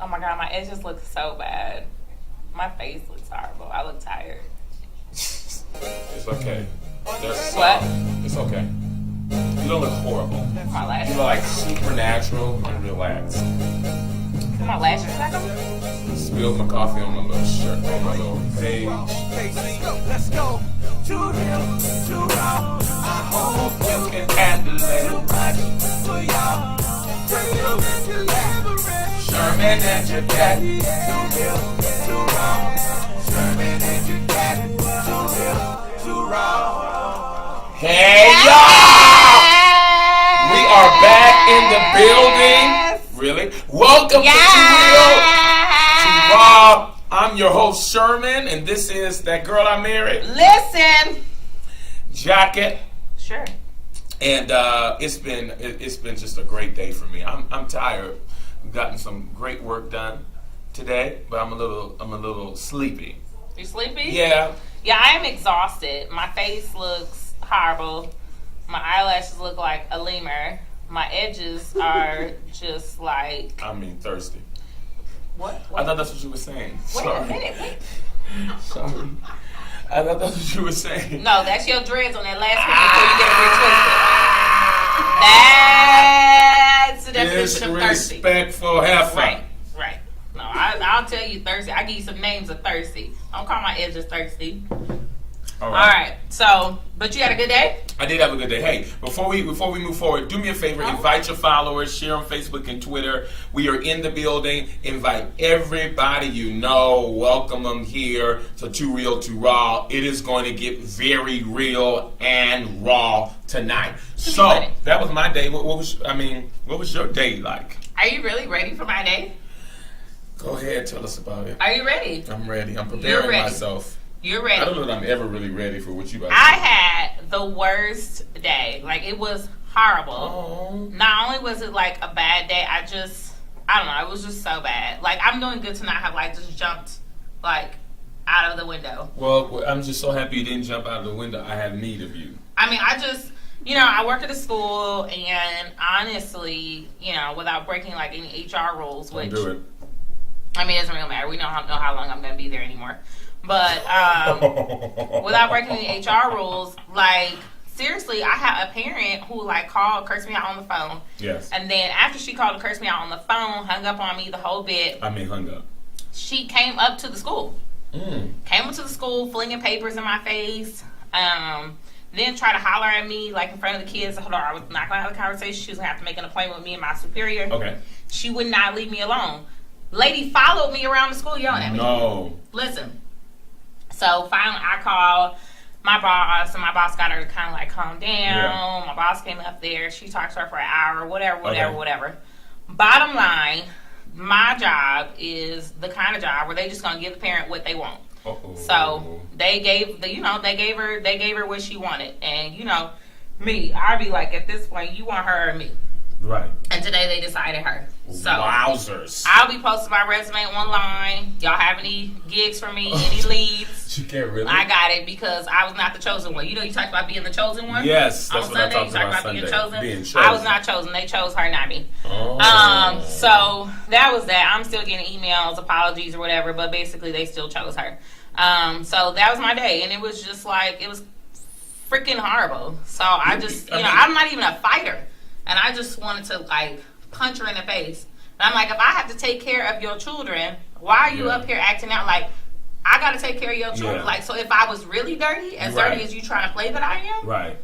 Oh my god, my edges look so bad. My face looks horrible. I look tired. It's okay. There's What? It's okay. You don't look horrible. My You lashes. look like supernatural and relaxed. My lashes back on? Spilled my coffee on my little shirt, on my little page. Let's go. Too real, too raw. I hope you can handle too it. much for y'all. Too elaborate. Sherman and your cat. Too real, too raw. Sherman and your cat. Too real, too raw. Hey y'all! We are back in the building. Really? Welcome to Too Raw. I'm your host Sherman, and this is That Girl I Married. Listen. Jacket. Sure. And it's been just a great day for me. I'm tired. I've gotten some great work done today, but I'm a little sleepy. You sleepy? Yeah. Yeah, I am exhausted. My face looks horrible. My eyelashes look like a lemur. My edges are just like Thirsty. what? I thought that's what you were saying. Wait Sorry. a minute. Wait. Sorry. I thought that's what you were saying. No, that's your dreads on that last picture before you get it retwisted. That's the definition of thirsty. Disrespectful heifer. Right. No, I'll tell you thirsty. I give you some names of thirsty. Don't call my edges thirsty. All All right. So, but you had a good day? I did have a good day. Hey, before we move forward, do me a favor. Invite your followers. Share on Facebook and Twitter. We are in the building. Invite everybody you know. Welcome them here to Too Real, Too Raw. It is going to get very real and raw tonight. So that was my day. What was your day like? Are you really ready for my day? Go ahead, tell us about it. Are you ready? I'm ready. I'm You're preparing ready. myself. You're ready. I don't know that I'm ever really ready for what you about to I do. had the worst day. Like, it was horrible. Oh. Not only was it like a bad day, I don't know, it was just so bad. Like, I'm doing good to not have like just jumped like out of the window. Well, I'm just so happy you didn't jump out of the window. I have need of you. I mean, I work at a school, and honestly, without breaking like any HR rules, Don't which do it. I mean, it doesn't really matter. We don't know how long I'm going to be there anymore. But without breaking any HR rules, like, seriously, I had a parent who, like, called, cursed me out on the phone. Yes. And then after she called and cursed me out on the phone, hung up on me the whole bit, Hung up. she came up to the school. Mm. Came up to the school, flinging papers in my face. Then tried to holler at me, like, in front of the kids. Hold on, I was not going to have a conversation. She was going to have to make an appointment with me and my superior. Okay. She would not leave me alone. Lady followed me around the school yelling at me. No. Listen. So finally I called my boss, and my boss got her to kind of like calm down. Yeah. My boss came up there. She talked to her for an hour, whatever. Okay. Bottom line, my job is the kind of job where they just going to give the parent what they want. Uh-oh. So they gave her what she wanted. And me, I'd be like, at this point, you want her or me? Right. And today they decided her. So Wowzers. I'll be posting my resume online. Y'all have any gigs for me? Any leads? You can't really. I got it because I was not the chosen one. You talked about being the chosen one? Yes, that's On what I Sunday, talked you talked about about being Sunday. chosen. I was not chosen. They chose her, not me. Oh. So that was that. I'm still getting emails, apologies or whatever, but basically they still chose her. So that was my day, and it was just like, it was freaking horrible. So I just, I'm not even a fighter. And I just wanted to, like, punch her in the face. And I'm like, if I have to take care of your children, why are you up here acting out like I got to take care of your children? Yeah. Like, so if I was really dirty, as dirty as you trying to play that I am, Right.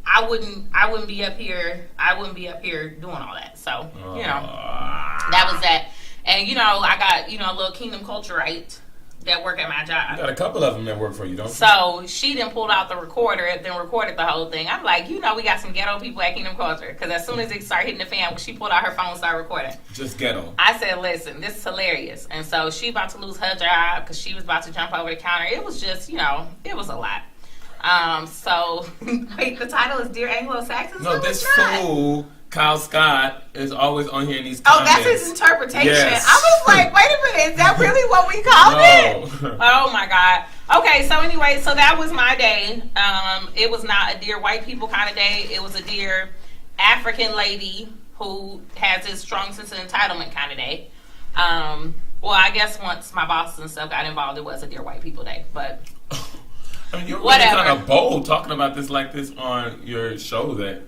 I wouldn't be up here. I wouldn't be up here doing all that. So, that was that. And, I got, a little Kingdom Culturite that work at my job. You got a couple of them that work for you, don't you? So she then pulled out the recorder, then recorded the whole thing. I'm like, we got some ghetto people at Kingdom Culture. Because as soon as it started hitting the fan, she pulled out her phone and started recording. Just ghetto. I said, listen, this is hilarious. And so she about to lose her job because she was about to jump over the counter. It was just, it was a lot. So, wait, the title is Dear Anglo-Saxons? No, No, this it's not. fool, Kyle Scott, is always on here in these Oh, comments. that's his interpretation. Yes. I was like, wait a minute, is that really what we called it? Oh my God. Okay, so anyway, so that was my day. It was not a dear white people kind of day. It was a dear African lady who has this strong sense of entitlement kind of day. Well, I guess once my bosses and stuff got involved, it was a Dear White People Day. But I mean, you're really whatever. kind of bold talking about this like this on your show that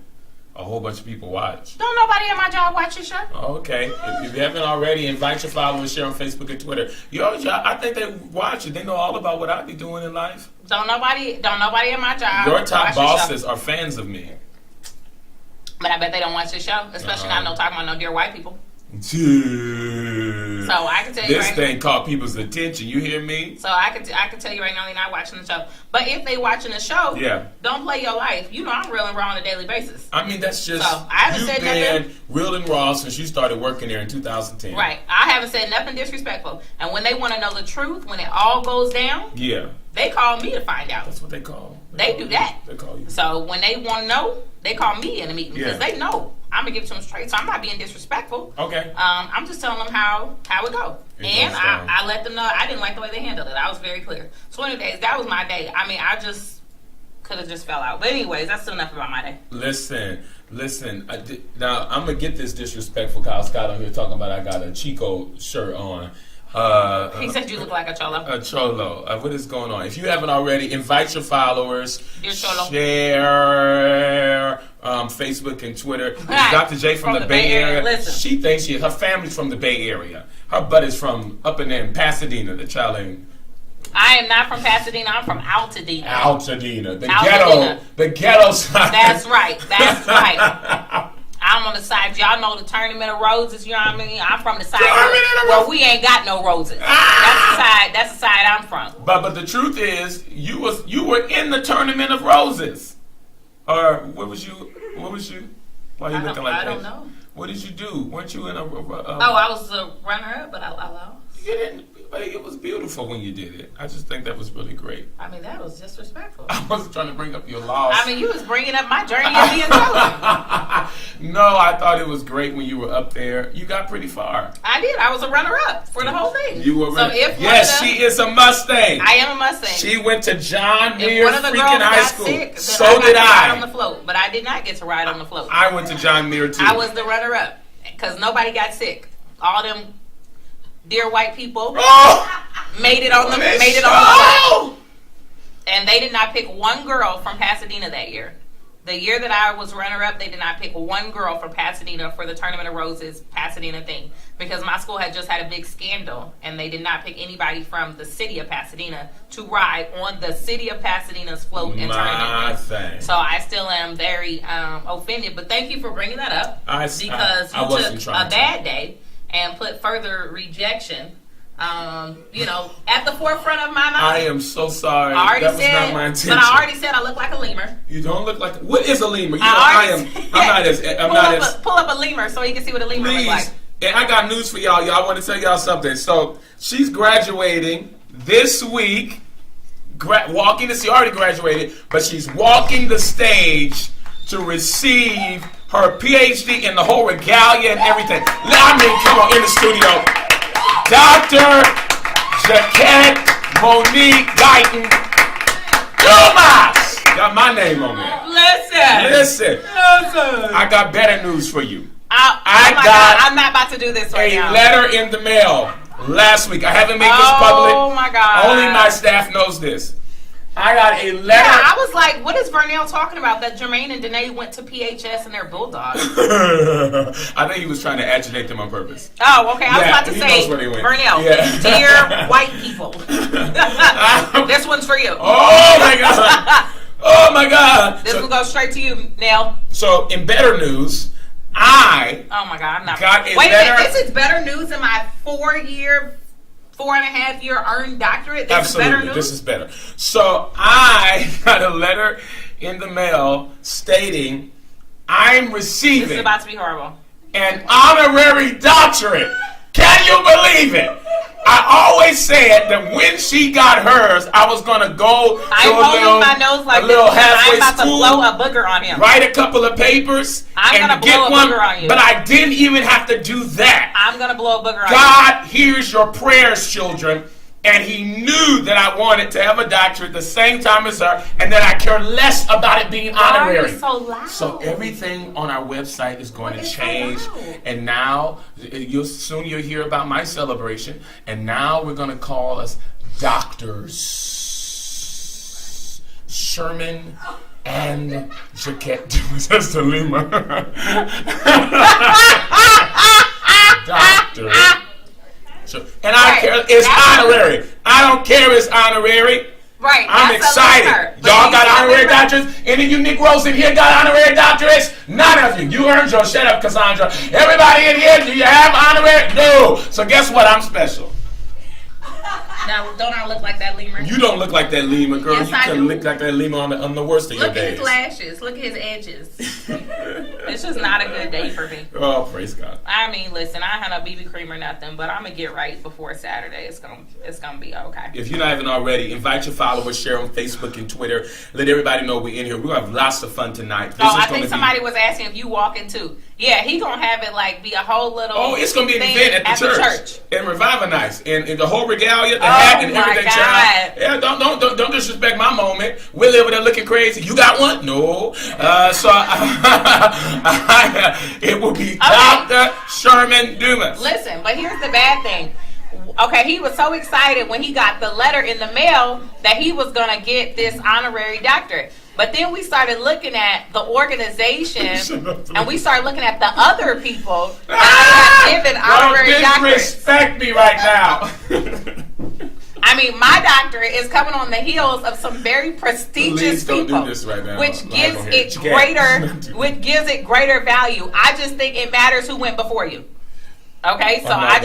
a whole bunch of people watch. Don't nobody at my job watch your show. Okay. If you haven't already, invite your followers, share on Facebook and Twitter. I think they watch it. They know all about what I be doing in life. Don't nobody at my job. Your top watch your bosses show. are fans of me. But I bet they don't watch this show, especially not talking about no Dear White People. So I can tell you this right thing caught people's attention. You hear me? So I can tell you right now they're not watching the show. But if they watching the show, Yeah. don't play your life. You know I'm real and raw on a daily basis. I mean, that's just So, I haven't you've said been nothing. real and raw since you started working there in 2010. Right. I haven't said nothing disrespectful. And when they want to know the truth, when it all goes down, Yeah, they call me to find out. that's what they call. They do that. They call you. So when they want to know, they call me in a meeting because Yeah. they know I'm gonna give it to them straight. So I'm not being disrespectful. Okay. I'm just telling them how it go. It And goes down. I let them know I didn't like the way they handled it. I was very clear. 20 days, that was my day. I mean, I just could have just fell out. But anyways, that's enough about my day. Listen. Now I'm gonna get this disrespectful Kyle Scott on here talking about I got a Chico shirt on. He said you look like a cholo. A cholo. What is going on? If you haven't already, invite your followers. Dear cholo. Share Facebook and Twitter. Right. Dr. J from the Bay Area. Listen. She thinks her family's from the Bay Area. Her butt is from up in there in Pasadena. The child ain't I am not from Pasadena. I'm from Altadena. Altadena. Altadena. The ghetto side. That's right. That's right. I'm on the side. Y'all know the Tournament of Roses. You know what I mean? I'm from the side where we ain't got no roses. That's the side I'm from. But the truth is, you were in the Tournament of Roses. Or what was you? Why are you looking like that? I don't know. What did you do? Weren't you in a? I was a runner-up, but I lost. You didn't. It was beautiful when you did it. I just think that was really great. I mean, that was disrespectful. I wasn't trying to bring up your loss. I mean, you was bringing up my journey as being chosen. No, I thought it was great when you were up there. You got pretty far. I did. I was a runner-up for the whole thing. You were. So if yes, she is a Mustang. I am a Mustang. She went to John If Muir one of the girls freaking high got school. sick, then So I got did to ride on I. the float, but I did not get to ride on the float. I went to John Muir too. I was the runner-up because nobody got sick. All them Dear White People made it on the float. And they did not pick one girl from Pasadena that year. The year that I was runner-up, they did not pick one girl from Pasadena for the Tournament of Roses Pasadena thing because my school had just had a big scandal, and they did not pick anybody from the city of Pasadena to ride on the city of Pasadena's float and tournament thing. So I still am very offended, but thank you for bringing that up because you took a bad day and put further rejection at the forefront of my mind. I am so sorry. That was not my intention. But I already said I look like a lemur. You don't look like. What is a lemur? I'm not as. Pull up a lemur so you can see what a lemur looks like. And I got news for y'all. Y'all want to tell y'all something. So she's graduating this week. She already graduated, but she's walking the stage to receive her PhD in the whole regalia and everything. I mean, come on, in the studio. Dr. Jaquette Monique Guyton Dumas. Got my name on there. Listen. I got better news for you. I'm not about to do this right now. A letter in the mail last week. I haven't made this public. Oh my God. Only my staff knows this. I got a letter. Yeah, I was like, what is Vernell talking about? That Jermaine and Danae went to PHS and they're bulldogs. I think he was trying to agitate them on purpose. Oh, okay. I was about to say, Vernell, dear white people. This one's for you. Oh my God. Oh my God. This will go straight to you, Nell. So, in better news, Oh my God, I'm not. got a Wait letter. a minute, this is better news than my 4.5 year earned doctorate. This Absolutely, is better news. this is better. So I got a letter in the mail stating I'm receiving This is about to be horrible. an honorary doctorate. Can you believe it? I always said that when she got hers, I was going to go I'm holding my nose like a little this because halfway I'm about school, to blow a booger on him. write a couple of papers, I'm and gonna get blow a one. booger on you. But I didn't even have to do that. I'm going to blow a booger on you. God hears your prayers, children, and he knew that I wanted to have a doctorate the same time as her, and that I care less about it being Why are honorary. you so loud? So everything on our website is going What to is so change, loud? and now you'll hear about my celebration, and now we're going to call us doctors. Sherman and Jaquette. That's the Lima. Doctor. And I Right. care. It's That's honorary. I don't care. It's honorary. Right. I'm that's a excited. limiter. But Y'all you got said honorary limiter. doctorates? Any of you Negroes in here got honorary doctorates? None of you. You earned yours. Shut up, Cassandra. Everybody in here, do you have honorary? No. So guess what? I'm special. Now, don't I look like that lemur? You don't look like that Lima, girl. Yes, you I can do. look like that Lima on the worst of your Look at days. his lashes. Look at his edges. It's just not a good day for me. Oh, praise God. I mean, listen, I had no BB cream or nothing, but I'm gonna get right before Saturday. It's gonna be okay. If you haven't already, invite your followers, share on Facebook and Twitter. Let everybody know we're in here. We're going to have lots of fun tonight. This Oh, is I gonna think be- somebody was asking if you walking too. Yeah, he gonna have it like be a whole little. Oh, it's going to be an thing event at the church. And Revive-A-Nice. And the whole regalia, the hat, and my everything, God. child. Yeah, don't disrespect my moment. We're over there looking crazy. You got one? No. It will be Dr. Sherman Dumas. Listen, but here's the bad thing. Okay, he was so excited when he got the letter in the mail that he was gonna get this honorary doctorate. But then we started looking at the organization, and we started looking at the other people that have given honorary Don't doctorates. disrespect me right now. I mean, my doctorate is coming on the heels of some very prestigious Please don't people, do this right now. which Live gives on here. it You can't. which gives it greater value. I just think it matters who went before you. Okay, so I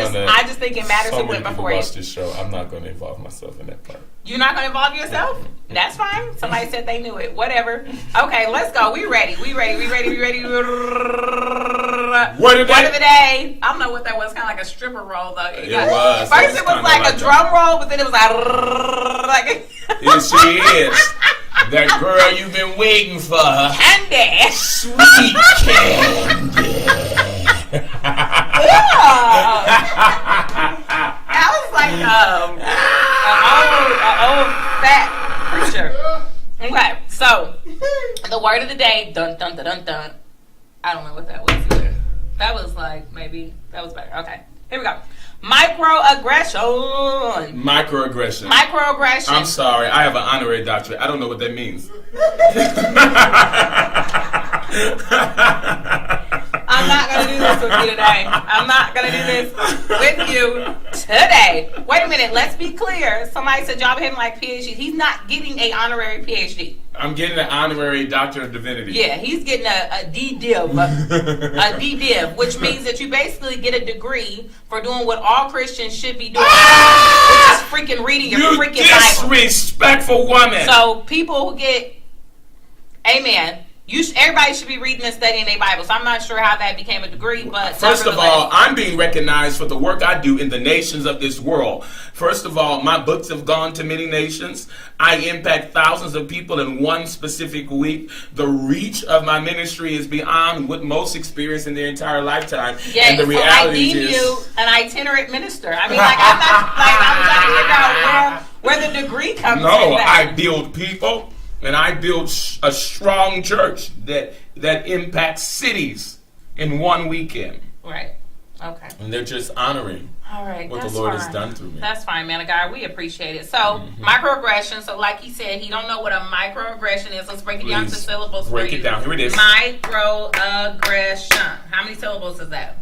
just think it matters who went before you. watch this show. I'm not going to involve myself in that part. You're not going to involve yourself? That's fine. Somebody said they knew it. Whatever. Okay, let's go. We ready. Word of Word of the the day. I don't know what that was. Kind of like a stripper roll, though. It was. First, It was it was kinda like like a drum roll, but then it was like Yes, she is. That girl you've been waiting for. candy. Sweet candy. I was like an old fat preacher. Okay, so the word of the day. Dun dun dun dun dun. I don't know what that was either. That was like maybe that was better. Okay, here we go. Microaggression. Microaggression. Microaggression. I'm sorry. I have an honorary doctorate. I don't know what that means. I'm not going to do this with you today. I'm not going to do this with you today. Wait a minute. Let's be clear. Somebody said y'all him like PhD. He's not getting a honorary PhD. I'm getting an honorary Doctor of Divinity. Yeah, he's getting a DDiv. A DDiv, which means that you basically get a degree for doing what all Christians should be doing. Which is freaking reading your You freaking Bible. disrespectful woman. So people who get, amen. Everybody should be reading and studying their Bible. So I'm not sure how that became a degree, but First of all, I'm being recognized for the work I do in the nations of this world. First of all, my books have gone to many nations. I impact thousands of people in one specific week. The reach of my ministry is beyond what most experience in their entire lifetime. yeah, and the so I reality deem is, you an itinerant minister. I mean, like I'm not like I'm trying to figure out where the degree comes no, in. I build people. And I build a strong church that impacts cities in one weekend. Right. Okay. And they're just honoring All right. what that's the Lord fine. has done through me. That's fine, man of God. We appreciate it. So, microaggression. So, like he said, he don't know what a microaggression is. Let's break it down to Please, syllables break for it you. down. Here it is. Microaggression. How many syllables is that?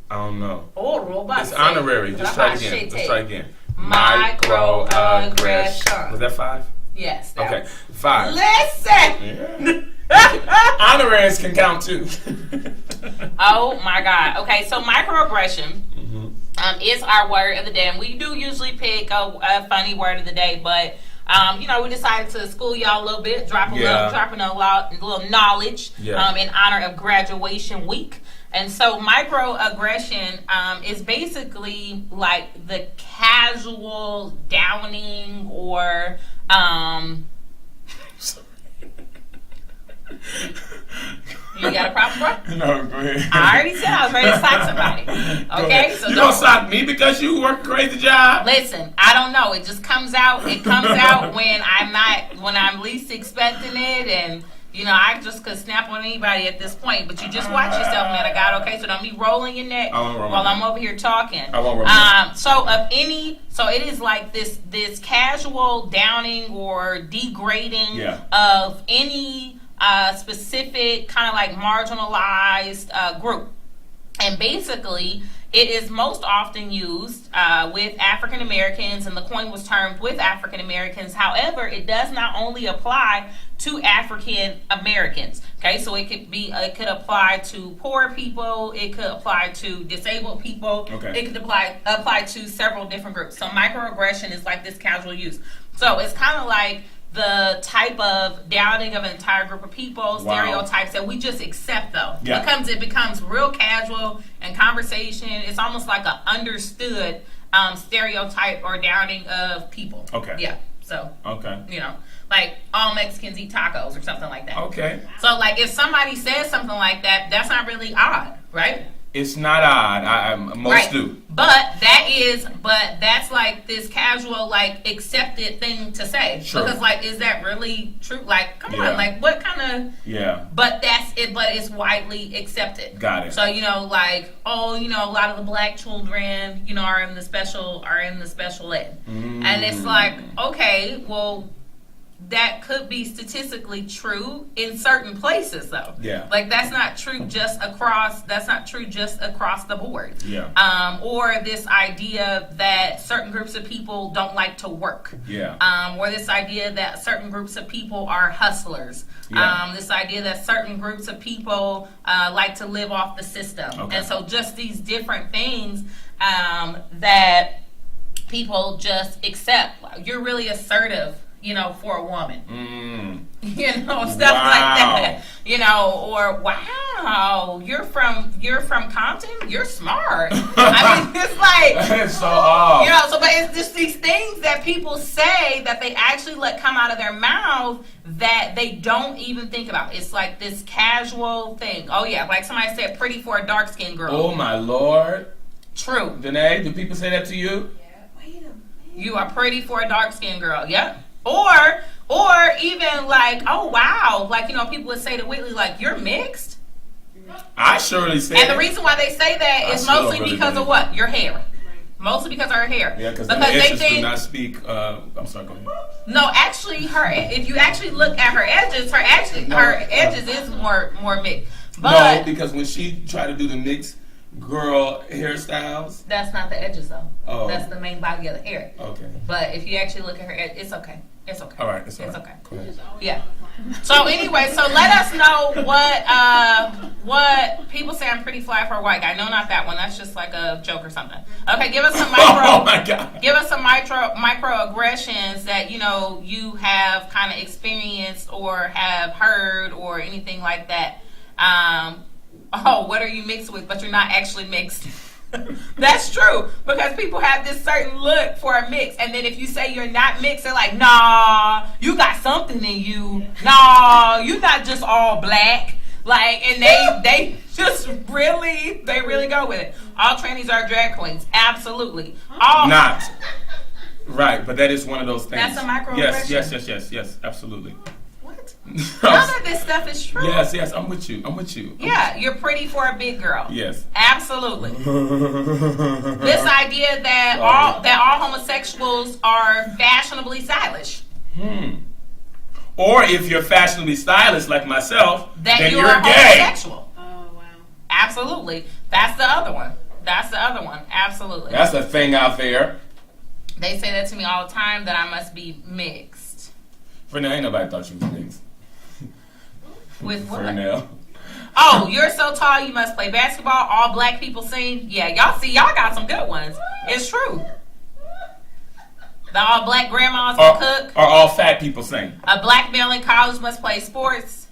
I don't know. Oh, robot. It's honorary. Just try it again. Let's try it again. Microaggression. Was that 5? Yes. that Okay, was- 5. Listen. Honoraries can count too. Oh my God. Okay, so microaggression is our word of the day, and we do usually pick a funny word of the day, but we decided to school y'all a little bit, dropping a little knowledge in honor of graduation week. And so microaggression is basically like the casual downing or You got a problem, bro? No, go ahead. I already said I was ready to sock somebody. Go Okay, ahead. so you don't sock me because you work a crazy job. Listen, I don't know. It just comes out. It comes out when I'm least expecting it, and I just could snap on anybody at this point. But you just watch yourself, man of God. Okay, so don't be rolling your neck while I'm over here talking. I won't roll So it is like this casual downing or degrading Yeah. of any specific kind of like marginalized group. And basically, it is most often used with African Americans, and the coin was termed with African Americans. However, it does not only apply to African Americans. Okay, so it could apply to poor people, it could apply to disabled people, Okay. it could apply to several different groups. So microaggression is like this casual use. So it's kind of like the type of downing of an entire group of people, stereotypes that we just accept, though. Yeah. It becomes real casual and conversation. It's almost like an understood stereotype or downing of people. Okay. Yeah. So, Okay. like all Mexicans eat tacos or something like that. Okay. So, like, if somebody says something like that, that's not really odd, right? It's not odd. Most Right. do. But that's like this casual, like, accepted thing to say. Sure. Because, like, is that really true? Like, come Yeah. on, like, what kind of... Yeah. But that's it. But it's widely accepted. Got it. So like, a lot of the black children, are in the special ed, and it's like, okay, well, that could be statistically true in certain places, though. Yeah. Like that's not true just across. That's not true just across the board. Yeah. Or this idea that certain groups of people don't like to work. Yeah. Or this idea that certain groups of people are hustlers. Yeah. This idea that certain groups of people like to live off the system. Okay. And so just these different things that people just accept. You're really assertive, for a woman. Stuff like that. Or wow, you're from Compton, you're smart. I mean, it's like That's so odd. but it's just these things that people say that they actually let come out of their mouth that they don't even think about. It's like this casual thing. Oh yeah, like somebody said, pretty for a dark skinned girl. Oh my Lord. True. Danae, do people say that to you? You are pretty for a dark skinned girl. Yep. Or even like, oh wow, like people would say to Whitley, like, you're mixed. I surely say And that. the reason why they say that I is still mostly really because of believe what? Your hair. Mostly because of her hair. Yeah, because they the edges think do not speak. I'm sorry, go ahead. no, actually, if you actually look at her edges, her edges is more mixed. But No, because when she tried to do the mixed girl hairstyles. that's not the edges though. Oh. That's the main body of the hair. Okay. But if you actually look at her edge, it's okay. It's okay. All right. It's all It's right. okay. Go ahead. Yeah. So anyway, so let us know what people say. I'm pretty fly for a white guy. No, not that one. That's just like a joke or something. Okay, give us some Oh my God. Give us some microaggressions that you have kind of experienced or have heard or anything like that. What are you mixed with? But you're not actually mixed. That's true, because people have this certain look for a mix, and then if you say you're not mixed, they're like, nah, you got something in you. Nah, you're not just all black. Like, and they just really go with it. All trannies are drag queens. Absolutely. All Not. Right, but that is one of those things. That's a microaggression? Yes, absolutely. What? None of this stuff is true. Yes, I'm with you. Yeah, you're pretty for a big girl. Yes. Absolutely. This idea that all homosexuals are fashionably stylish. Or if you're fashionably stylish like myself, That then you're you're gay. homosexual. Oh, wow. Absolutely. That's the other one. Absolutely. That's a thing out there. They say that to me all the time, that I must be mixed. Fernell, ain't nobody thought you was mixed. With what? Fernell. Oh, you're so tall you must play basketball. All black people sing. Yeah, y'all got some good ones. It's true. The all black grandmas can cook. Or all fat people sing. A black male in college must play sports.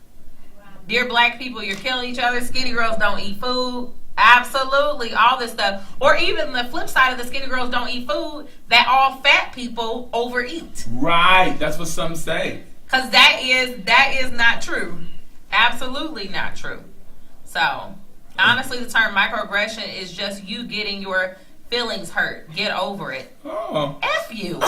Dear black people, you're killing each other. Skinny girls don't eat food. Absolutely, all this stuff. Or even the flip side of the skinny girls don't eat food, that all fat people overeat. Right, that's what some say. Because that is not true. Absolutely not true. So, honestly, the term microaggression is just you getting your feelings hurt. Get over it. Oh. F you.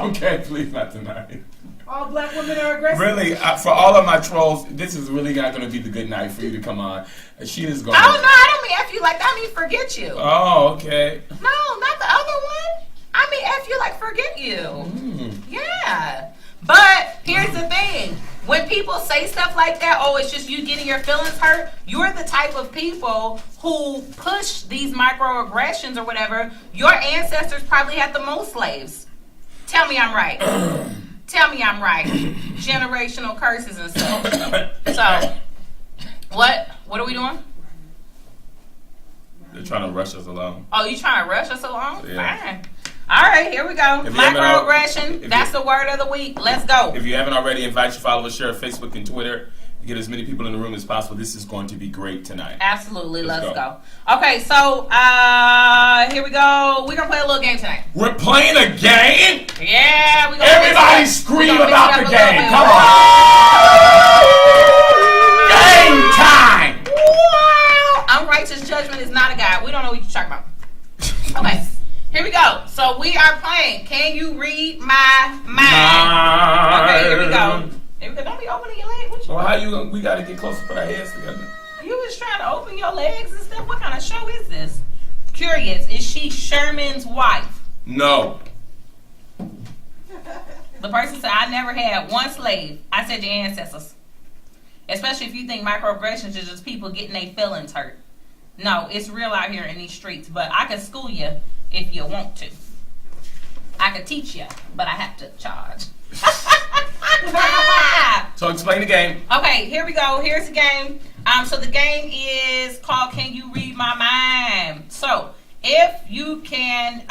Okay, please not tonight. All black women are aggressive. Really, for all of my trolls, this is really not going to be the good night for you to come on. She is going. Oh no, I don't mean F you like that. I mean forget you. Oh, okay. No, not the other one. I mean F you like forget you. Yeah. But here's the thing. When people say stuff like that, oh, it's just you getting your feelings hurt, you're the type of people who push these microaggressions or whatever. Your ancestors probably had the most slaves. Tell me I'm right. Tell me I'm right. Generational curses and stuff. So, what are we doing? They're trying to rush us along. Oh, you trying to rush us along? Yeah. Fine. All right, here we go. If you haven't Microaggression. if That's you- the word of the week. Let's go. If you haven't already, invite your followers, share Facebook and Twitter. Get as many people in the room as possible. This is going to be great tonight. Absolutely. Let's Let's go. go. Okay, so here we go. We're going to play a little game tonight. We're playing a game. Yeah, we're going to Everybody scream about the game. Come on. Game time. Wow. Unrighteous judgment is not a God. We don't know what you're talking about. Okay, here we go. So we are playing Can You Read My Mind? Okay, here we go. Here we go. Don't be opening your leg. What you Well, how you? We got to get closer, put our heads together. You was trying to open your legs and stuff. What kind of show is this? Curious. Is she Sherman's wife? No. The person said, I never had one slave. I said your ancestors. Especially if you think microaggressions is just people getting their feelings hurt. No, it's real out here in these streets. But I can school you if you want to. I can teach you, but I have to charge. So explain the game. Okay, here we go. Here's the game. So the game is called Can You Read My Mind? So if you can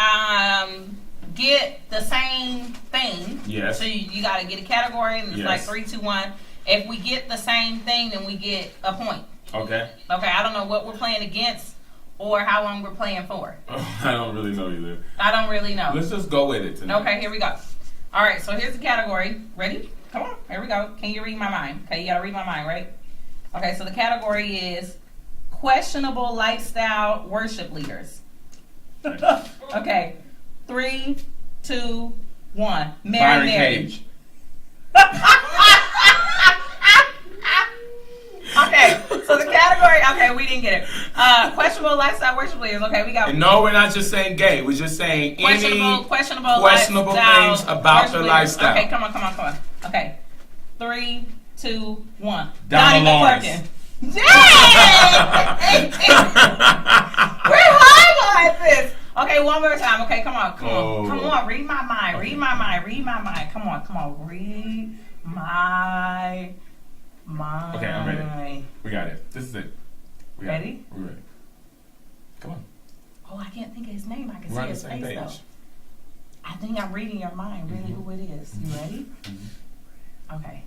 get the same thing. Yes. So you got to get a category and it's Yes. like 3, 2, 1. If we get the same thing, then we get a point. Okay. Okay, I don't know what we're playing against or how long we're playing for. I don't really know either. I don't really know. Let's just go with it tonight. Okay, here we go. All right, so here's the category. Ready? Come on, here we go. Can you read my mind? Okay, you gotta read my mind, right? Okay, so the category is questionable lifestyle worship leaders. Okay, 3, 2, 1. Byron Mary. Cage. Okay, so the category. Okay, we didn't get it. Questionable lifestyle worship leaders. Okay, we got. And no, we're not just saying gay. We're just saying any questionable lifestyle things about worship their leaders. lifestyle. Okay, come on. Okay, 3, 2, 1. Donnie Lawrence. McClurkin. Dang! We're high like this. Okay, one more time. Okay, come on. Oh. Come on. Read my mind. Read my mind. Come on. Read my mind. Okay, I'm ready. We got it. This is it. We got Ready? It. We're ready. Come on. Oh, I can't think of his name. I can We're on see the his same face page. though. I think I'm reading your mind. Really, who it is? You ready? Okay.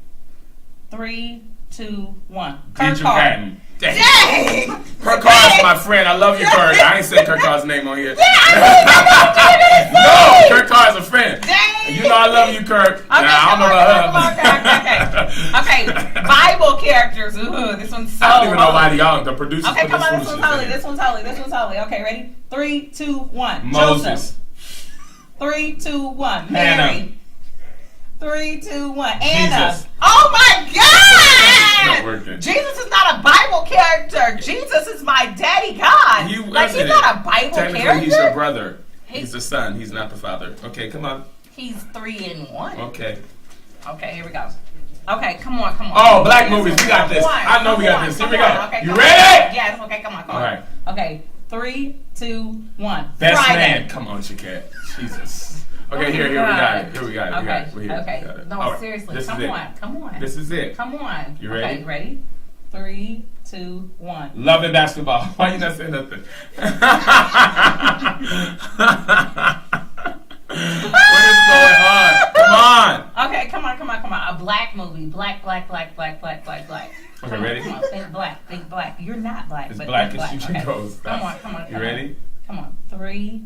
3, 2, 1. Kirk Dietrich Carter. Patton. Dang. Dang! Kirk Carter's my friend. I love you, Kirk. I ain't said Kirk Carter's name on here. I No, Kirk Carter's a friend. Dang! You know I love you, Kirk. Okay, Nah, I don't know about her. Okay, Bible characters. Ooh, this one's so. I don't even know why holy. the producers Okay, put come on. this This one's foolishness holy. in This one's holy. Okay, ready? 3, 2, 1. here. Moses. Joseph. 3, 2, 1. Hannah. Mary. 3, 2, 1. Anna. Jesus. Oh my God! Not working. Jesus is not a Bible character. Jesus is my daddy God. You Like he's wasn't not it. a Bible Technically, character. he's your brother. He- He's the son. He's not the father. Okay, come on. He's 3 in 1. Okay. Okay, here we go. Okay, come on. Oh, black movies. We got this. Come on, I know we got come this. on, Here we come go. on. Okay, You come ready? on. Yes. Okay, come on. All right. Okay, 3, 2, 1. Best Friday. man. Come on, Shakat. Jesus. Okay, here we got it. Here we got it. We got it. We're here. Okay. We got it. No, All right. seriously. This Come is it. on. Come on. This is it. Come on. You ready? Okay, ready? 3, 2, 1. Love and basketball. Why you not saying nothing? What is going on? Come on. Okay, come on. A black movie. Black. Okay, Come on, ready? Come on, think black. You're not black. As but black think as you can okay. go. Come on. You ready? Come on. 3,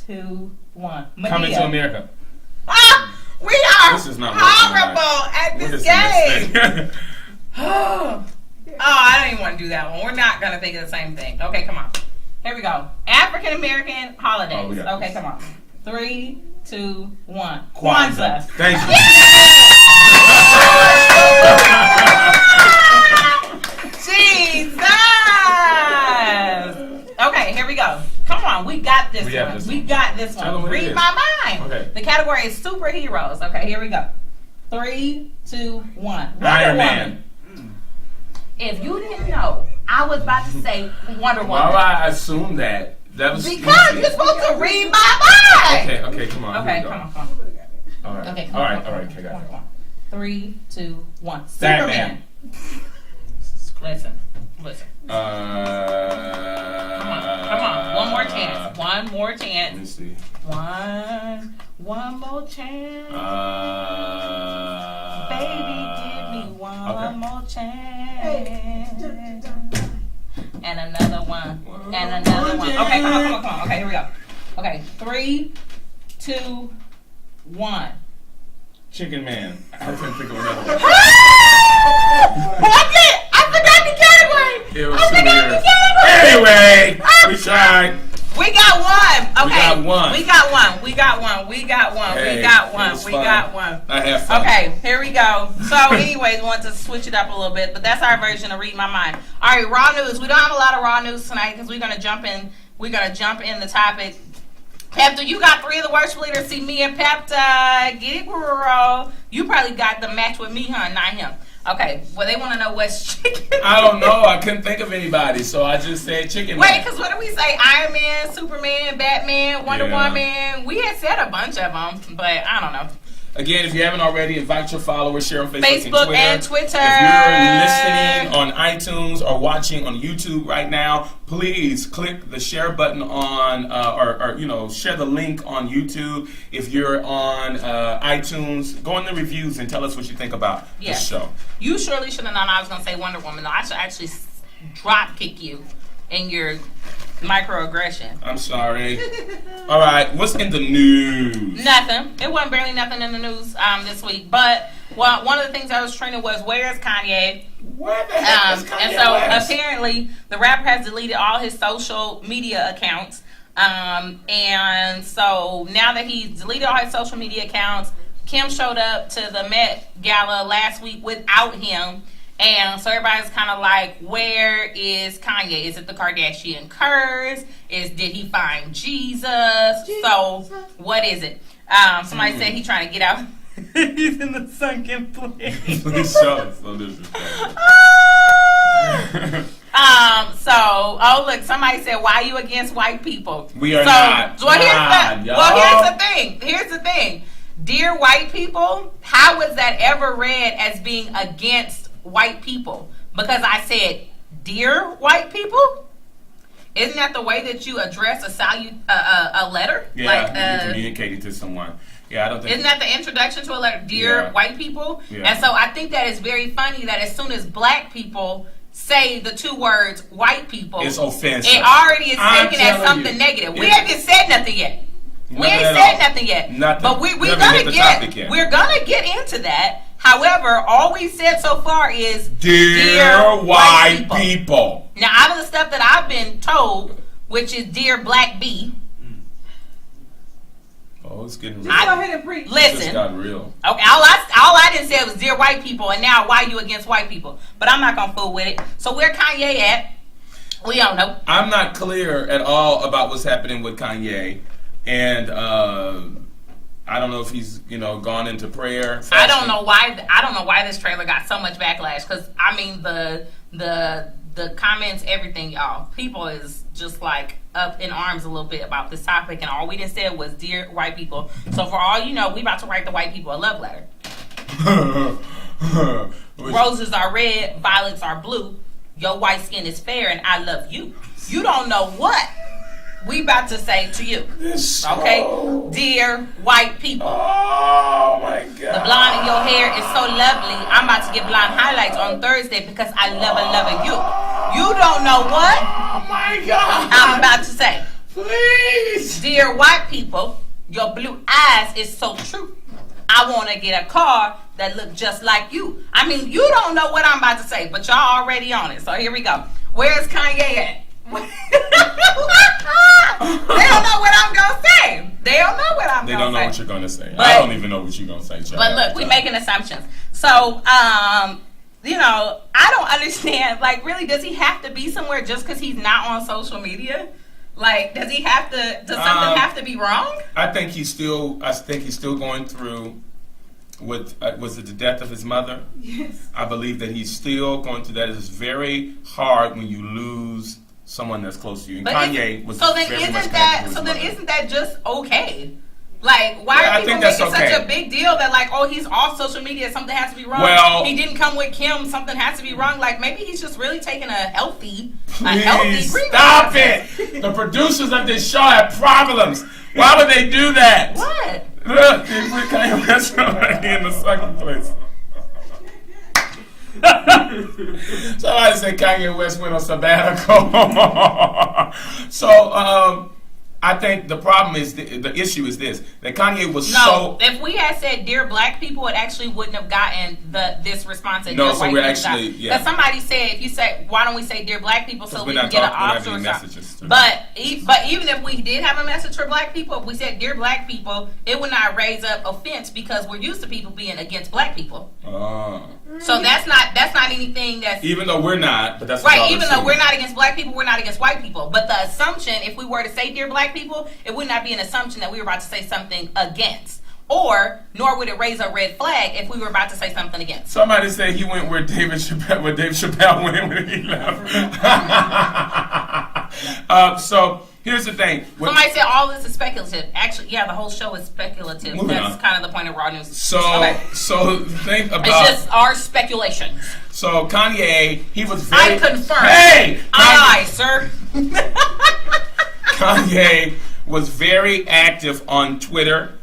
2, 1. Coming Medea. to America. Ah, we are This is not working horrible at What this is game. this thing? I don't even want to do that one. We're not going to think of the same thing. Okay, come on. Here we go. African American holidays. Oh, we got Okay, this. come on. 3, 2, 1. Kwanzaa. Thank you. Jesus! Okay, here we go. Come on, we got this We have one. this We one. got this Tell them one. what it Read is. my mind. Okay. The category is superheroes. Okay, here we go. 3, 2, 1. Wonder Iron Woman. Man. If you didn't know, I was about to say Wonder Why Woman. would I assume that? That was Because easy. you're supposed to read my mind. Okay, come on. Okay, here we go. come on. All right. Okay, come all on. right, come all on, right. Okay, come got on, it. come on. 3, 2, 1. Batman. Superman. Listen. Come Come on. One more chance. One more Let me chance. see. One more chance. Baby, give me one okay. more chance. And another one. And another one. Okay, come on. Okay, here we go. Okay, 3, 2, 1. Chicken Man. I couldn't think of another one. I forgot the category. It was I forgot the superheroes. category. Anyway, we tried. We got one. Okay. got one. We got one. We got one. We got one. Hey, we got it one. was We fun. got one. I had fun. Okay, here we go. So, anyways, we want to switch it up a little bit, but that's our version of Read My Mind. All right, raw news. We don't have a lot of raw news tonight because we're gonna jump in. We're gonna jump in the topic. Pepta, you got 3 of the worship leaders. See me and Pepta. Get it, girl. You probably got the match with me, huh? Not him. Okay. Well, they want to know what's chicken. I don't know. I couldn't think of anybody, so I just said Chicken Wait, Man. because what did we say? Iron Man, Superman, Batman, Wonder Yeah. Woman. We had said a bunch of them, but I don't know. Again, if you haven't already, invite your followers, share on Facebook and Twitter. If you're listening on iTunes or watching on YouTube right now, please click the share button on, or share the link on YouTube. If you're on iTunes, go in the reviews and tell us what you think about Yes. the show. You surely should have known I was going to say Wonder Woman. No, I should actually drop kick you in your microaggression. I'm sorry. All right, what's in the news? Nothing. It wasn't barely nothing in the news this week. But one of the things I was training was, where's Kanye? Where the heck is Kanye And so West? apparently the rapper has deleted all his social media accounts. And so now that he's deleted all his social media accounts, Kim showed up to the Met Gala last week without him. And so everybody's kind of like, where is Kanye? Is it the Kardashian curse? Did he find Jesus? So what is it? Somebody said he's trying to get out. He's in the sunken place. This show is so disrespectful. Look, somebody said, why are you against white people? We are not. Well, Y'all. Here's the thing. Dear white people, how was that ever read as being against white people? Because I said, dear white people? Isn't that the way that you address a letter? Yeah, you communicating to someone. Yeah, I don't think. Isn't that the introduction to a letter? Dear white people? Yeah. And so I think that is very funny that as soon as black people say the 2 words white people, It's offensive. it already is I'm taken as telling something you. negative. We It's- haven't said nothing yet. We Nothing ain't at said all. nothing yet. Nothing. But we're We haven't gonna hit the topic yet. we're gonna get into that. However, all we've said so far is Dear white people. Now, out of the stuff that I've been told, which is dear Black B, Oh, it's getting real. Just go ahead and preach. It just listen. got real. Okay, all I didn't say was dear white people, and now why you against white people? But I'm not gonna fool with it. So where Kanye at? We don't know. I'm not clear at all about what's happening with Kanye, and I don't know if he's gone into prayer. I don't know why this trailer got so much backlash. Because I mean the comments, everything, y'all. People is just like up in arms a little bit about this topic, and all we didn't say was dear white people. So for all you know, we about to write the white people a love letter. Roses are red, violets are blue. Your white skin is fair, and I love you. You don't know what we about to say to you. Okay, dear white people. Oh my God. The blonde in your hair is so lovely. I'm about to get blonde highlights on Thursday because I love you. You don't know what Oh my God. I'm about to say. Please. Dear white people, your blue eyes is so true. I want to get a car that look just like you. I mean, you don't know what I'm about to say, but y'all already on it. So here we go. Where's Kanye at? They don't know what I'm gonna say. They don't know what I'm gonna say. They don't know what you're gonna say. But, I don't even know what you're gonna say, John. But look, we making assumptions. So, you know, I don't understand. Like, really, does he have to be somewhere just because he's not on social media? Like, does he have to? Does something have to be wrong? I think he's still going through with was it the death of his mother? Yes. I believe that he's still going through that. It's very hard when you lose someone that's close to you. And But Kanye was so then very isn't much that connected to his so then mother. isn't that just okay? Like, why Yeah, I are people think that's making okay. such a big deal that, like, oh, he's off social media, something has to be wrong. Well- He didn't come with Kim, something has to be wrong. Like, maybe he's just really taking a healthy Please grievance stop process. it! The producers of this show have problems. Why would they do that? What? Look, they put Kanye West already in the second place. Somebody said Kanye West went on sabbatical. So, I think the problem is the issue is this: that Kanye was No, if we had said "Dear Black People," it actually wouldn't have gotten this response. That No, Dear so White we're People actually- got. yeah. Because somebody said, if you say, why don't we say "Dear Black People" so we we're can not get an talking- we're not officer or having something. messages to- But even if we did have a message for Black people, if we said "Dear Black People," it would not raise up offense because we're used to people being against Black people. So that's not anything that's Even though we're not, but that's what right. y'all Even are though saying. we're not against Black people, we're not against white people. But the assumption, if we were to say "Dear Black People," it would not be an assumption that we were about to say something against, or nor would it raise a red flag if we were about to say something against. Somebody said he went where Dave Chappelle went when he left. So here's the thing. Somebody said all this is speculative. Actually, yeah, the whole show is speculative. Moving That's on. kind of the point of Raw News. So Okay. so think It's about. just our speculation. So Kanye, he was very. I confirm. Hey, Aye, sir. Kanye was very active on Twitter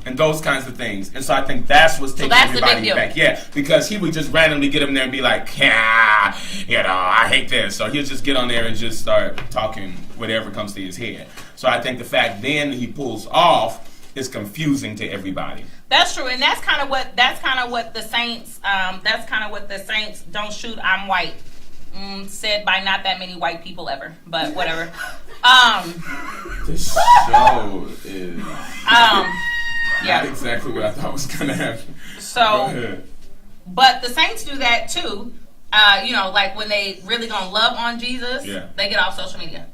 and those kinds of things. And so I think that's what's taking that's the big everybody deal. back. Yeah, because he would just randomly get him there and be like, yeah, you know, I hate this. So he'll just get on there and just start talking whatever comes to his head. So I think the fact then he pulls off is confusing to everybody. That's true, and that's kind of what the Saints. That's kind of what the Saints "Don't shoot, I'm white" said by not that many white people ever. But whatever. This show is not Yeah. exactly what I thought was going to happen. Go So, ahead. but the Saints do that too. You know, like when they really gonna love on Jesus, Yeah. they get off social media,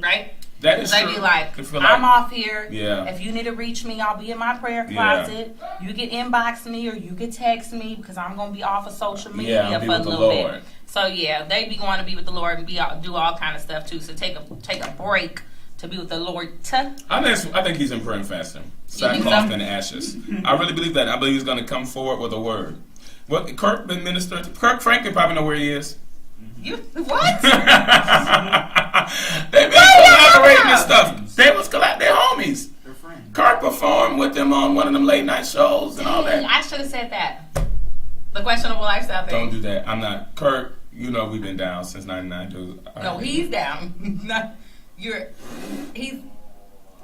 right? That is They true. be like, I feel I'm off here. Yeah. If you need to reach me, I'll be in my prayer Yeah. closet. You can inbox me or you can text me because I'm gonna be off of social media Yeah, I'll be for a with the little Lord. bit. So yeah, they be going to be with the Lord and do all kind of stuff too. So take a break to be with the Lord. I think he's in prayer and fasting. think Sackcloth so? and ashes. I really believe that. I believe he's going to come forward with a word. What Kirk been ministering to? Kirk Franklin probably know where he is. You what? They've been collaborating and stuff. They're homies. They're friends. Kirk performed with them on one of them late night shows and all that. I should have said that. The questionable lifestyle thing. Don't do that. I'm not. Kirk, you know we've been down since 99, dude. No, he's down. Not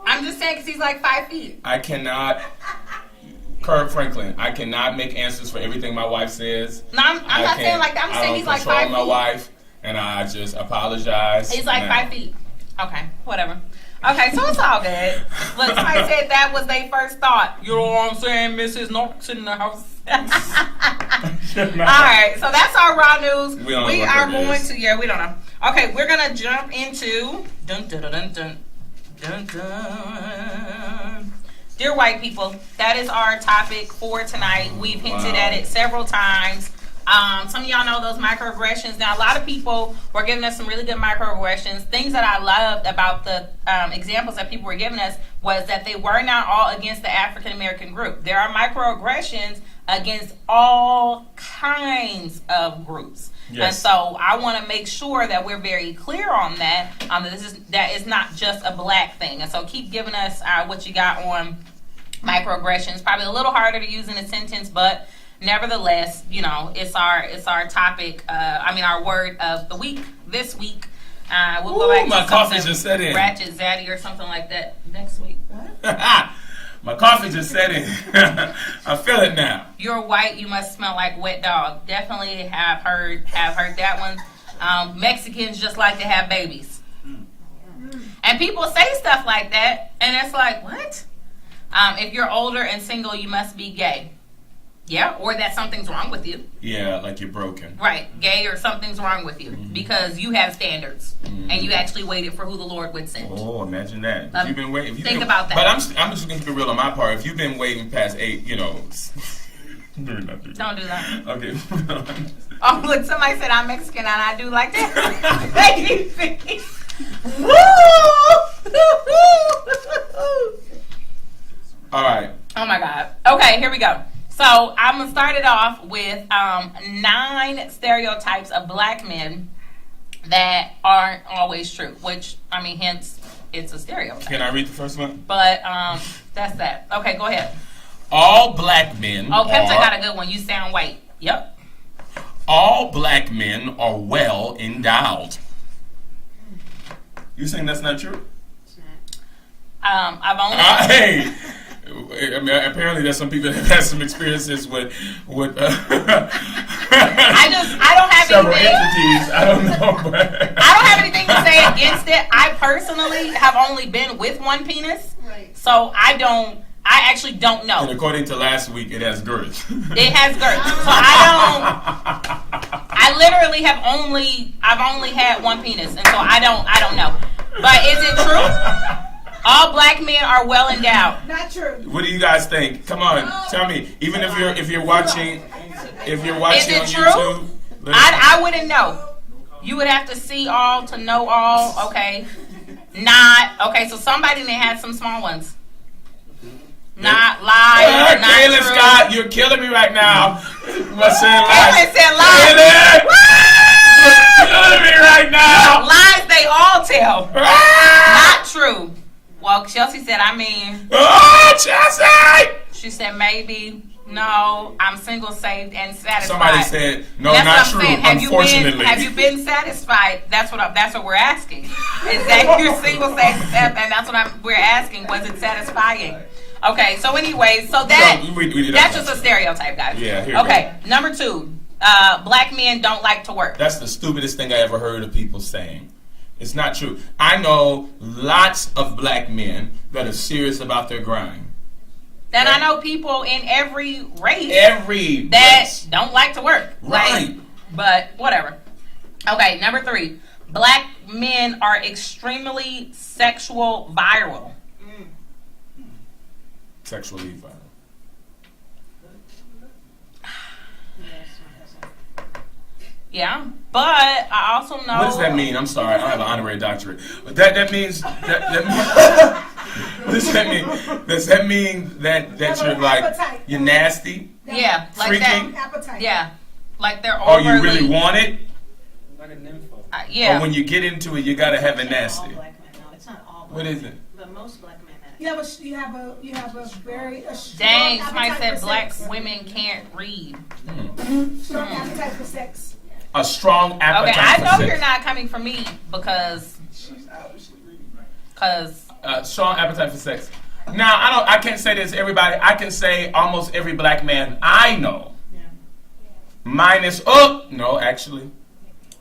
I'm just saying because he's like 5 feet. I cannot. Kirk Franklin, I cannot make answers for everything my wife says. No, I'm not saying like that. I'm saying he's like 5 feet. my wife, and I just apologize. He's like now. 5 feet. Okay, whatever. Okay, so it's all good. Look, somebody said that was their first thought. You know what I'm saying? Mrs. Knox in the house. All right, so that's our Raw News. We don't know We what are that going is. to, we don't know. Okay, we're going to jump into dun dun dun dun dun dun. Dear white people, that is our topic for tonight. We've hinted at it several times. Some of y'all know those microaggressions. Now, a lot of people were giving us some really good microaggressions. Things that I loved about the examples that people were giving us was that they were not all against the African American group. There are microaggressions against all kinds of groups. Yes. And so I want to make sure that we're very clear on that. That is not just a black thing. And so keep giving us what you got on microaggressions. Probably a little harder to use in a sentence, but nevertheless, it's our topic. Our word of the week this week. We'll go back to my coffee something just set in. Ratchet Zaddy or something like that next week. What? My coffee just set in. I feel it now. You're white, you must smell like wet dog. Definitely have heard that one. Mexicans just like to have babies. And people say stuff like that, and it's like, what? If you're older and single, you must be gay. Yeah, or that something's wrong with you. Yeah, like you're broken. Right, gay or something's wrong with you because you have standards and you actually waited for who the Lord would send. Oh, imagine that. If you've been waiting. Think about that. But I'm just going to be real on my part. If you've been waiting past 8, Don't do that. Okay. Oh, look, somebody said I'm Mexican and I do like that. Baby. Woo! All right. Oh my God. Okay, here we go. So I'm gonna start it off with 9 stereotypes of black men that aren't always true. Which I mean, hence it's a stereotype. Can I read the first one? But that's that. Okay, go ahead. All black men. Oh, Pepsi got a good one. You sound white. Yep. All black men are well endowed. You saying that's not true? I've only. Hey. I mean, apparently there's some people that have had some experiences with I don't have several anything. entities. I don't know. But I don't have anything to say against it. I personally have only been with one penis, so I actually don't and know. according to last week, it has girth. It has girth, so I literally I've only had one penis, and so I don't know. But is it true? All black men are well endowed. Not true. What do you guys think? Come on, tell me. Even if you're watching Is it on true? YouTube, let us know. I wouldn't know. You would have to see all to know all. Okay, not okay. So somebody may have some small ones. Not lies. Not Kayla true. Scott, you're killing me right now. What's saying Kayla lies? said lies. Kayla, you're killing me right now. Lies they all tell. Ah! Not true. Well, Chelsea said, I mean, Oh, Chelsea! she said maybe, no, I'm single, saved, and satisfied. Somebody said, no, That's not what I'm true, saying. unfortunately. Have you been satisfied? That's what we're asking. Is that you're single, saved, and that's what we're asking. Was it satisfying? Okay, so anyway, so that's just a stereotype, guys. Yeah, here you Okay, number 2, black men don't like to work. That's the stupidest thing I ever heard of people saying. It's not true. I know lots of black men that are serious about their grind. And I know people in every race that don't like to work. Right. But whatever. Okay, number 3. Black men are extremely sexual viral. Sexually violent. Yeah, but I also know. What does that mean? I'm sorry, I have an honorary doctorate. But that means does that mean that you're like you're nasty? Yeah, like Freaking? that. Appetite. Yeah, like they're Or overly. you really want it? Like a nympho. Yeah. Or when you get into it, you gotta have it It's nasty. not all black men. No, it's not all black What is men. it? But most black men. You have a very strong Dang, somebody appetite said for black sex. women can't read. Strong appetite for sex. A strong appetite Okay, I for know sex. you're not coming for me because Strong appetite for sex. Now I can't say this everybody. I can say almost every black man I know. Yeah. Minus no, actually.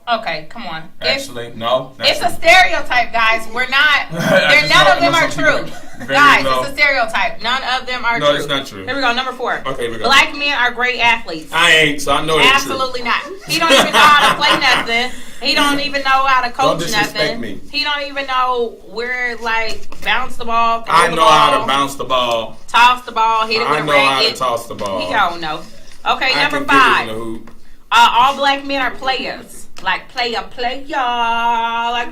okay, come on. Actually, no. It's a stereotype, guys. We're not. just None know- of them know are some true, people very guys. low. It's a stereotype. None of them are No, true. it's not true. Here we go. Number 4. Okay, here we go. Black men are great athletes. I ain't, so I know it's true. Absolutely not. He don't even know how to play nothing. He don't even know how to Don't coach disrespect nothing. me. He don't even know where bounce the ball. throw I the know ball, how to bounce the ball. toss the ball, hit it with I a know how to racket. toss the ball. He don't know. Okay, I number can get it in 5. the hoop. All black men are players. Like player. Like,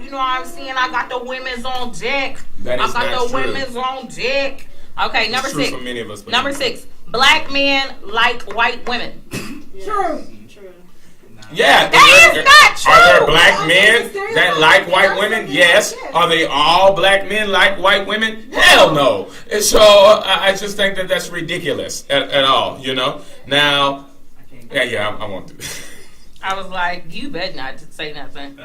you know what I'm saying? I got the women's on deck. That is I got not the true. women's on deck. Okay, number It's true 6. for many of us. but- Number 6. Black men like white women. True. True. Yeah. That is not true. Are there black men that like white women? Yes. Are they all black men like white women? Hell no. And so I just think that that's ridiculous at all, you know? Now, yeah, I won't do it. I was like, you better not say nothing.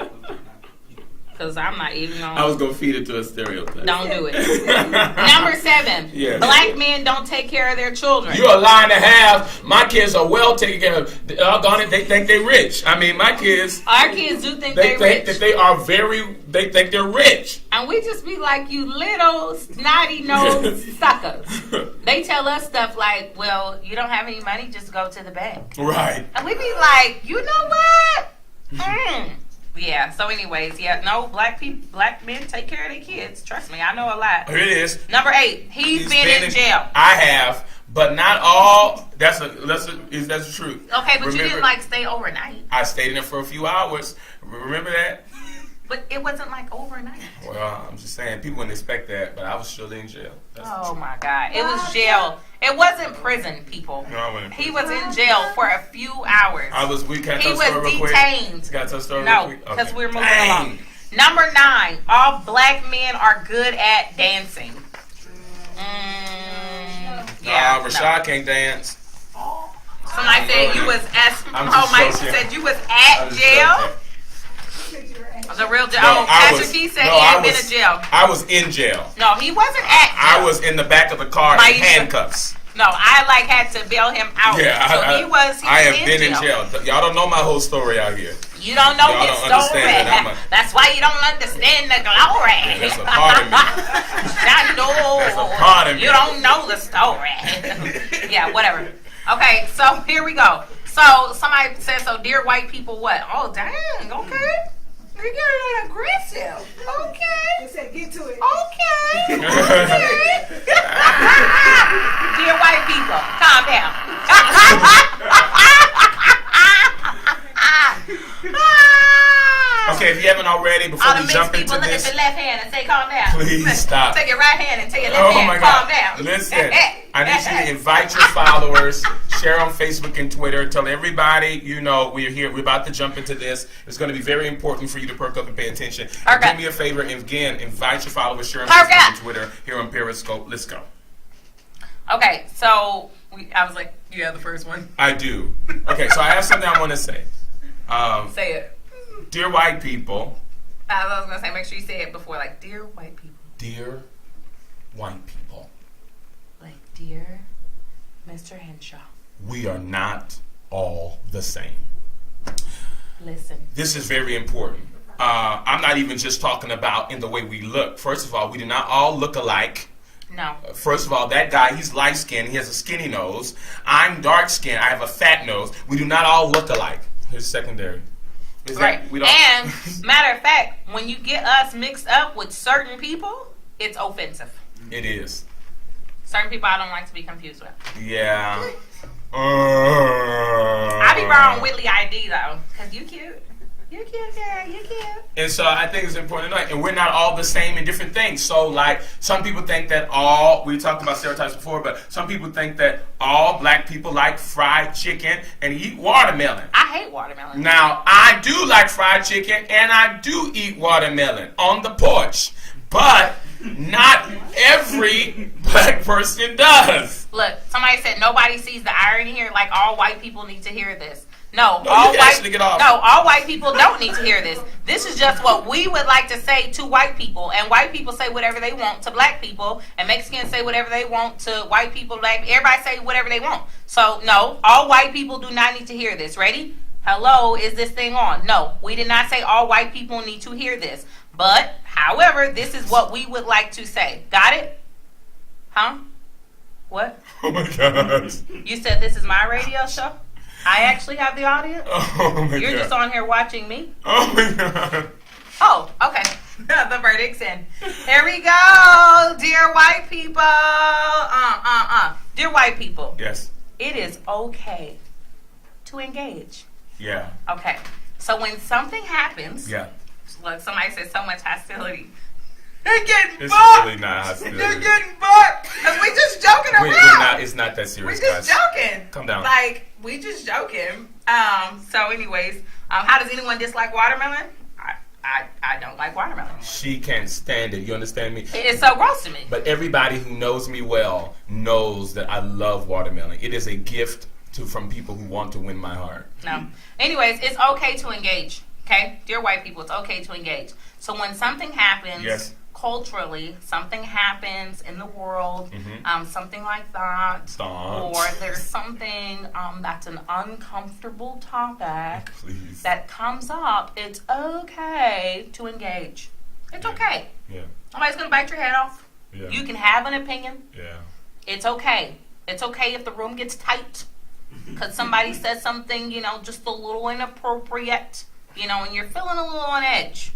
Because I'm not even I on. was going to feed it to a stereotype. Don't do it. Number 7. Yeah. Yes. Black men don't take care of their children. You're a lie and a half. My kids are well taken care of. Doggone it, they think they're rich. I mean, my kids. Our kids do think They they're think rich. that they are very. They think they're rich. And we just be like, you little snotty nosed suckers. They tell us stuff like, well, you don't have any money, just go to the bank. Right. And we be like, you know what? Yeah, so anyways, no, black men take care of their kids. Trust me, I know a lot. Here it is. Number 8, he's been in jail. I have, but not all. That's the truth. Okay, but you Remember, didn't stay overnight. I stayed in there for a few hours. Remember that? But it wasn't overnight. Well, I'm just saying, people wouldn't expect that, but I was still in jail. That's the Oh truth. my God. It was jail. It wasn't prison, people. No, I wasn't. He was in jail for a few hours. We can't He tell story was real quick. detained. Got to tell story real No, quick? because Okay. we're moving Dang. along. Number 9, all black men are good at dancing. Nah, Rashad can't dance. Somebody said you was at. I'm Oh, just Mike joking. said you was I at was jail. joking. The real jail. No, Oh, I Pastor was- Key said no, he I had been was- in jail. I was in jail. No, he wasn't at jail. I was in the back of the car in Maisha. handcuffs. No, I had to bail him out. Yeah, so I he was have been in jail. Y'all don't know my whole story out here. You don't know Y'all his don't understand story. that I'm a- That's why you don't understand the glory. Yeah, that's a part of me. I know. That's a part of me. You don't know the story. Yeah, whatever. Okay, so here we go. So somebody said, so dear white people, what? Oh, dang, okay. You're getting aggressive. Okay. They said, get to it. Okay. Dear white people, calm down. Okay, if you haven't already, before All the we mixed jump into people, look at this, your left hand and say, calm down. Please stop. Take your right hand and tell your left oh hand, my calm God, down. listen, I need you to invite your followers, share on Facebook and Twitter, tell everybody, we're here, we're about to jump into this. It's going to be very important for you to perk up and pay attention. And do me a favor, and again, invite your followers, share on Facebook and Twitter, here on Periscope. Let's go. Okay, so I was like, you have the first one. I do. Okay, so I have something I want to say. Say it. Dear white people. I was going to say, make sure you say it before, like, dear white people. Dear white people. Like, dear Mr. Henshaw. We are not all the same. Listen. This is very important. I'm not even just talking about in the way we look. First of all, we do not all look alike. No. First of all, that guy, he's light skinned. He has a skinny nose. I'm dark skinned. I have a fat nose. We do not all look alike. Here's secondary. Right. And matter of fact, when you get us mixed up with certain people, it's offensive. It is. Certain people I don't like to be confused with. Yeah. I be wrong Whitley ID though, cause you cute. You cute, girl. You cute. And so I think it's important to know, and we're not all the same in different things. So like some people think that we talked about stereotypes before, but some people think that all black people like fried chicken and eat watermelon. I hate watermelon. Now, I do like fried chicken and I do eat watermelon on the porch, but not every black person does. Look, somebody said nobody sees the irony here. Like all white people need to hear this. No, No, all you can actually get off. all white people don't need to hear this. This is just what we would like to say to white people, and white people say whatever they want to black people, and Mexicans say whatever they want to white people. Black, everybody say whatever they want. So no, all white people do not need to hear this. Ready? Hello, is this thing on? No, we did not say all white people need to hear this. But, however, this is what we would like to say. Got it? Huh? What? Oh my gosh. You said this is my radio show? I actually have the audience? Oh my You're god. just on here watching me? Oh my god. Oh, okay. The verdict's in. Here we go. Dear white people. Dear white people. Yes. It is okay to engage. Yeah. Okay. So when something happens, Yeah. look, somebody said so much hostility. They're getting It's bucked. really not hostility. They're getting bucked. Because we just joking around. We're not, it's not that We're serious, just guys. joking. Calm down. Like, we just joking. So anyways, how does anyone dislike watermelon? I don't like watermelon. She can't stand it. You understand me? It is so gross to me. But everybody who knows me well knows that I love watermelon. It is a gift from people who want to win my heart. No. Anyways, it's okay to engage. Okay? Dear white people, it's okay to engage. So when something happens, Yes. culturally something happens in the world, something like that, Thought. or there's something that's an uncomfortable topic Please. that comes up, it's okay to engage. It's okay. Yeah. Nobody's gonna bite your head off. Yeah. You can have an opinion. Yeah. It's okay. It's okay if the room gets tight because somebody says something, just a little inappropriate, and you're feeling a little on edge.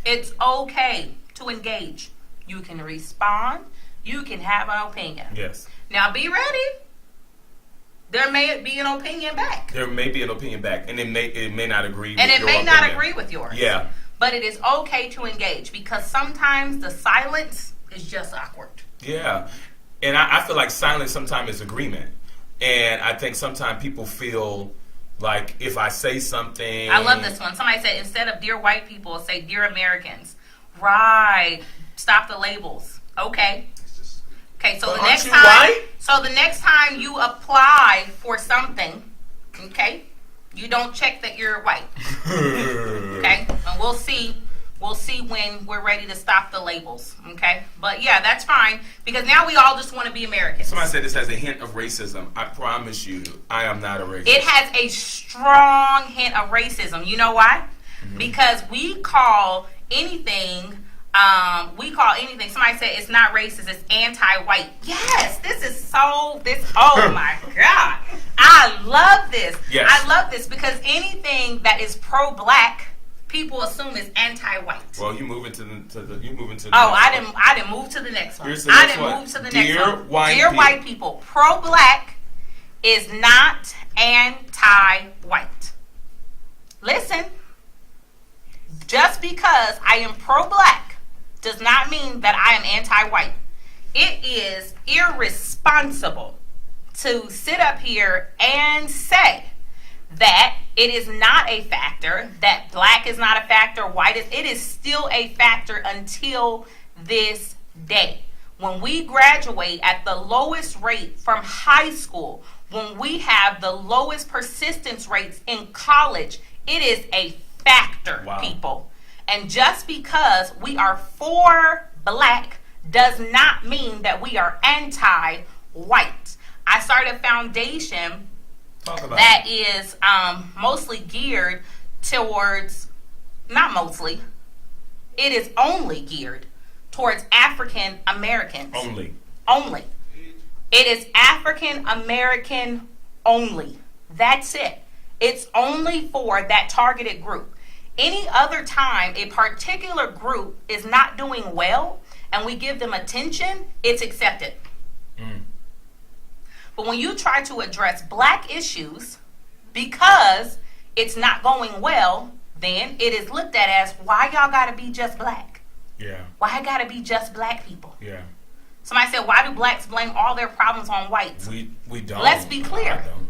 It's okay to engage. You can respond. You can have an opinion. Yes. Now be ready. There may be an opinion back. There may be an opinion back, and it may not agree. And with it may your not opinion. agree with yours. Yeah. But it is okay to engage because sometimes the silence is just awkward. Yeah. And I feel like silence sometimes is agreement. And I think sometimes people feel like if I say something. I love this one. Somebody said instead of dear white people, say dear Americans. Right. Stop the labels. Okay. Okay, so But the aren't next you time white? so the next time you apply for something, okay, you don't check that you're white. Okay? And we'll see when we're ready to stop the labels. Okay? But yeah, that's fine. Because now we all just want to be Americans. Somebody said this has a hint of racism. I promise you, I am not a racist. It has a strong hint of racism. You know why? Because we call anything, somebody said it's not racist, it's anti-white. Yes, oh my God. I love this. Yes. I love this because anything that is pro-black, people assume is anti-white. Well, you moving to the Oh, I didn't move to the next one. Here's the I next didn't one. move to the Dear next one. white Dear people. white people, pro-black is not anti-white. Listen, just because I am pro-black does not mean that I am anti-white. It is irresponsible to sit up here and say that it is not a factor, that black is not a factor, white is. It is still a factor until this day. When we graduate at the lowest rate from high school, when we have the lowest persistence rates in college, it is a factor, Wow. people. And just because we are for black does not mean that we are anti-white. I started a foundation Talk about that it. is mostly geared towards, not mostly, it is only geared towards African Americans. Only. Only. It is African American only. That's it. It's only for that targeted group. Any other time a particular group is not doing well and we give them attention, it's accepted. But when you try to address black issues because it's not going well, then it is looked at as, why y'all gotta be just black? Yeah. Why it gotta be just black people? Yeah. Somebody said, why do blacks blame all their problems on whites? We don't. Let's be clear. I don't.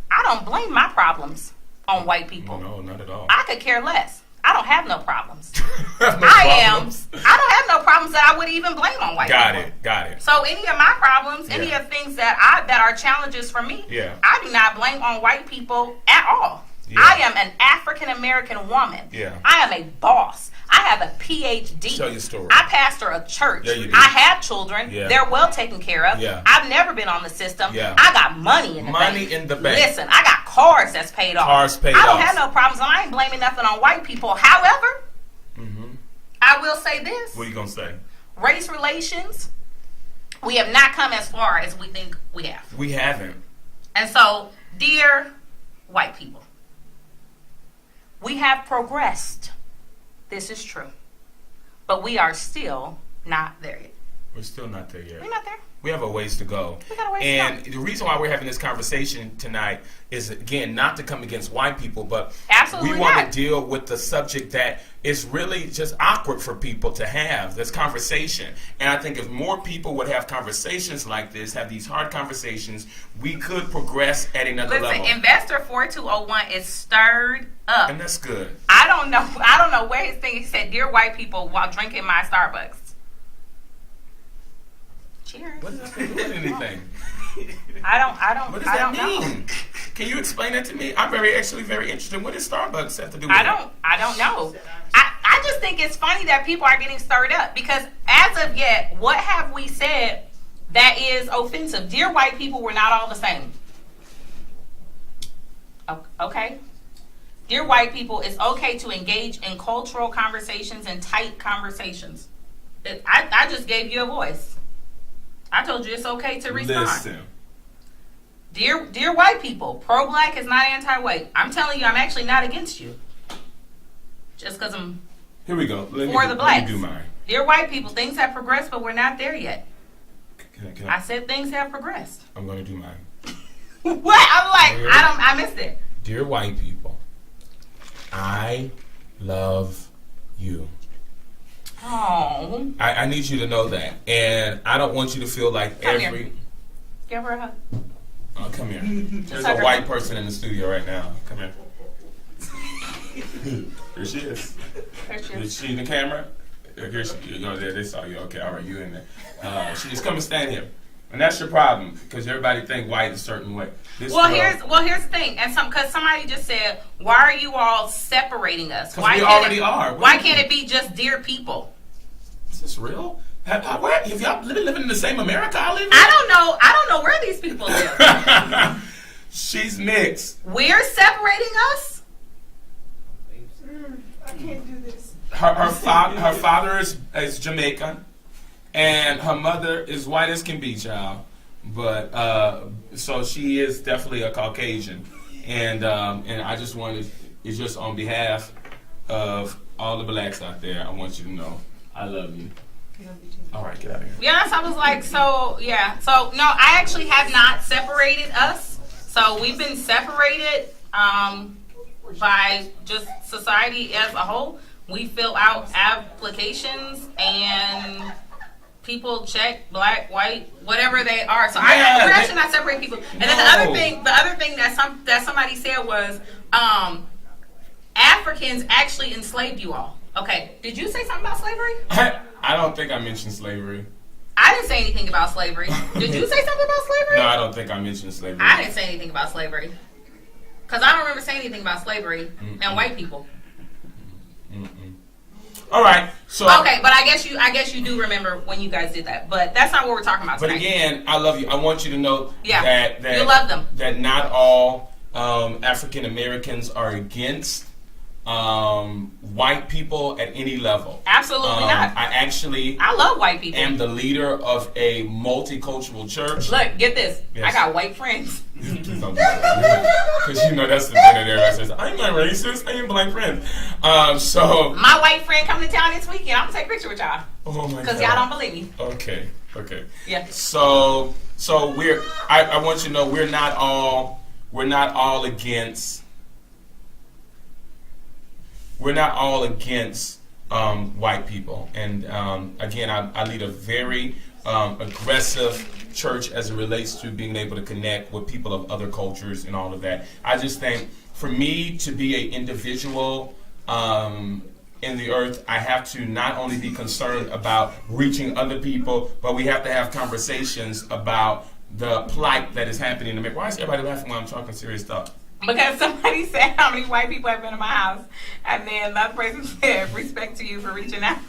I don't blame my problems on white people. No, not at all. I could care less. I don't have no problems. No I problems. don't have no problems that I would even blame on white people. Got it. So any of my problems, any Yeah. of things that are challenges for me, Yeah. I do not blame on white people at all. Yeah. I am an African American woman. Yeah. I am a boss. I have a PhD. Tell your story. I pastor a church. Yeah, you do. I have children. Yeah. They're well taken care of. Yeah. I've never been on the system. Yeah. I got money in the bank. Money in the bank. Listen, I got cars that's paid off. Cars paid I don't off. have no problems. And I ain't blaming nothing on white people. However, I will say this. What are you gonna say? Race relations, we have not come as far as we think we have. We haven't. And so, dear white people, we have progressed. This is true. But we are still not there yet. We're still not there yet. We're not there. We have a ways to go. We got a ways to and go. the reason why we're having this conversation tonight is, again, not to come against white people, but Absolutely we want not. to deal with the subject that is really just awkward for people to have, this conversation. And I think if more people would have conversations like this, have these hard conversations, we could progress at another Listen, level. Investor 4201 is stirred up. And that's good. I don't know where his thing. He said, "Dear white people," while drinking my Starbucks. Cheers. What does that have to do with anything? I don't What does I that don't know. mean? Can you explain that to me? I'm actually very interested. What does Starbucks have to do with I it? don't know. I just think it's funny that people are getting stirred up because as of yet, what have we said that is offensive? Dear white people, we're not all the same. Okay. Dear white people, it's okay to engage in cultural conversations and tight conversations. I just gave you a voice. I told you it's okay to respond. Listen. Dear white people, pro-black is not anti-white. I'm telling you, I'm actually not against you. Just because I'm Here we go. for the blacks. Let me do mine. Dear white people, things have progressed, but we're not there yet. Can I said things have progressed. I'm going to do mine. What? I'm like, I missed it. Dear white people, I love you. Oh. I need you to know that. And I don't want you to feel like Come every... here. Give her a hug. Oh, come here. There's hug a her. white person in the studio right now. Come here. Here she is. There she Is is. she in the camera? Here she, there, they saw you. Okay, all right, you in there. She just come and stand here. And that's your problem, because everybody think white a certain way. This Well, girl- here's the thing, and because somebody just said, why are you all separating us? 'Cause Why we can't already it, are. Why can't it be just dear people? Is this real? Have y'all been living in the same America I live in? I don't know where these people live. She's mixed. We're separating us? I can't do this. Her father is Jamaican, and her mother is white as can be, child. But so she is definitely a Caucasian, and I just wanted, it's just on behalf of all the blacks out there, I want you to know I love you. All right, get out of here. Yes, I was like, so, yeah. So, no, I actually have not separated us. So, we've been separated by just society as a whole. We fill out applications and people check black, white, whatever they are. So, Yeah, we're actually not separating people. And then the other thing that somebody said was Africans actually enslaved you all. Okay, did you say something about slavery? I don't think I mentioned slavery. I didn't say anything about slavery. Did you say something about slavery? No, I don't think I mentioned slavery. I didn't say anything about slavery. Because I don't remember saying anything about slavery and white people. All right, so Okay, but I guess you do remember when you guys did that. But that's not what we're talking about but tonight. again, I love you. I want you to know Yeah, that you love them. That not all African Americans are against white people at any level. Absolutely not. I love white people. am the leader of a multicultural church. Look, get this. Yes. I got white friends. Because you know that's the thing that everybody says, I'm not racist, I am black friends. So My white friend coming to town this weekend. I'm going to take a picture with y'all. oh my Because God. y'all don't believe me. Okay. Yeah. So I want you to know we're not all against white people. And again, I lead a very aggressive church as it relates to being able to connect with people of other cultures and all of that. I just think for me to be an individual in the earth, I have to not only be concerned about reaching other people, but we have to have conversations about the plight that is happening in America. Why is everybody laughing when I'm talking serious stuff? Because somebody said how many white people have been in my house. And then the other person said, respect to you for reaching out.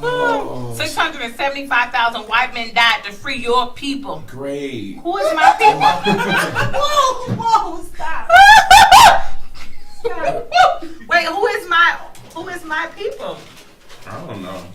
Oh. 675,000 white men died to free your people. Great. Who is my people? Whoa, stop. Wait, who is my people? I don't know.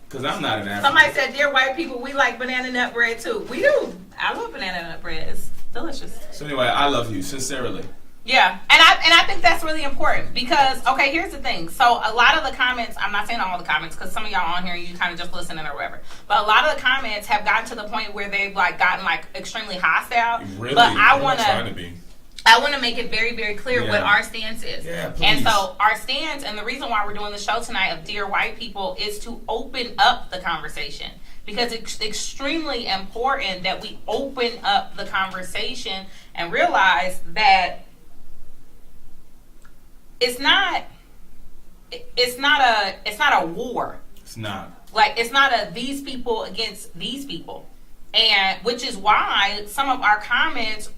Because I'm not an African. Somebody said, dear white people, we like banana nut bread too. We do. I love banana nut bread. It's delicious. So anyway, I love you, sincerely. Yeah, and I think that's really important because, okay, here's the thing. So a lot of the comments, I'm not saying all the comments because some of y'all on here, you kind of just listening or whatever. But a lot of the comments have gotten to the point where they've like gotten like extremely hostile. Really? But I You're want not trying to be. I want to make it very, very clear Yeah. what our stance is. Yeah, and please. so our stance and the reason why we're doing the show tonight of Dear White People is to open up the conversation. Because it's extremely important that we open up the conversation and realize that it's not a war. It's not. Like, it's not a these people against these people. And which is why some of our comments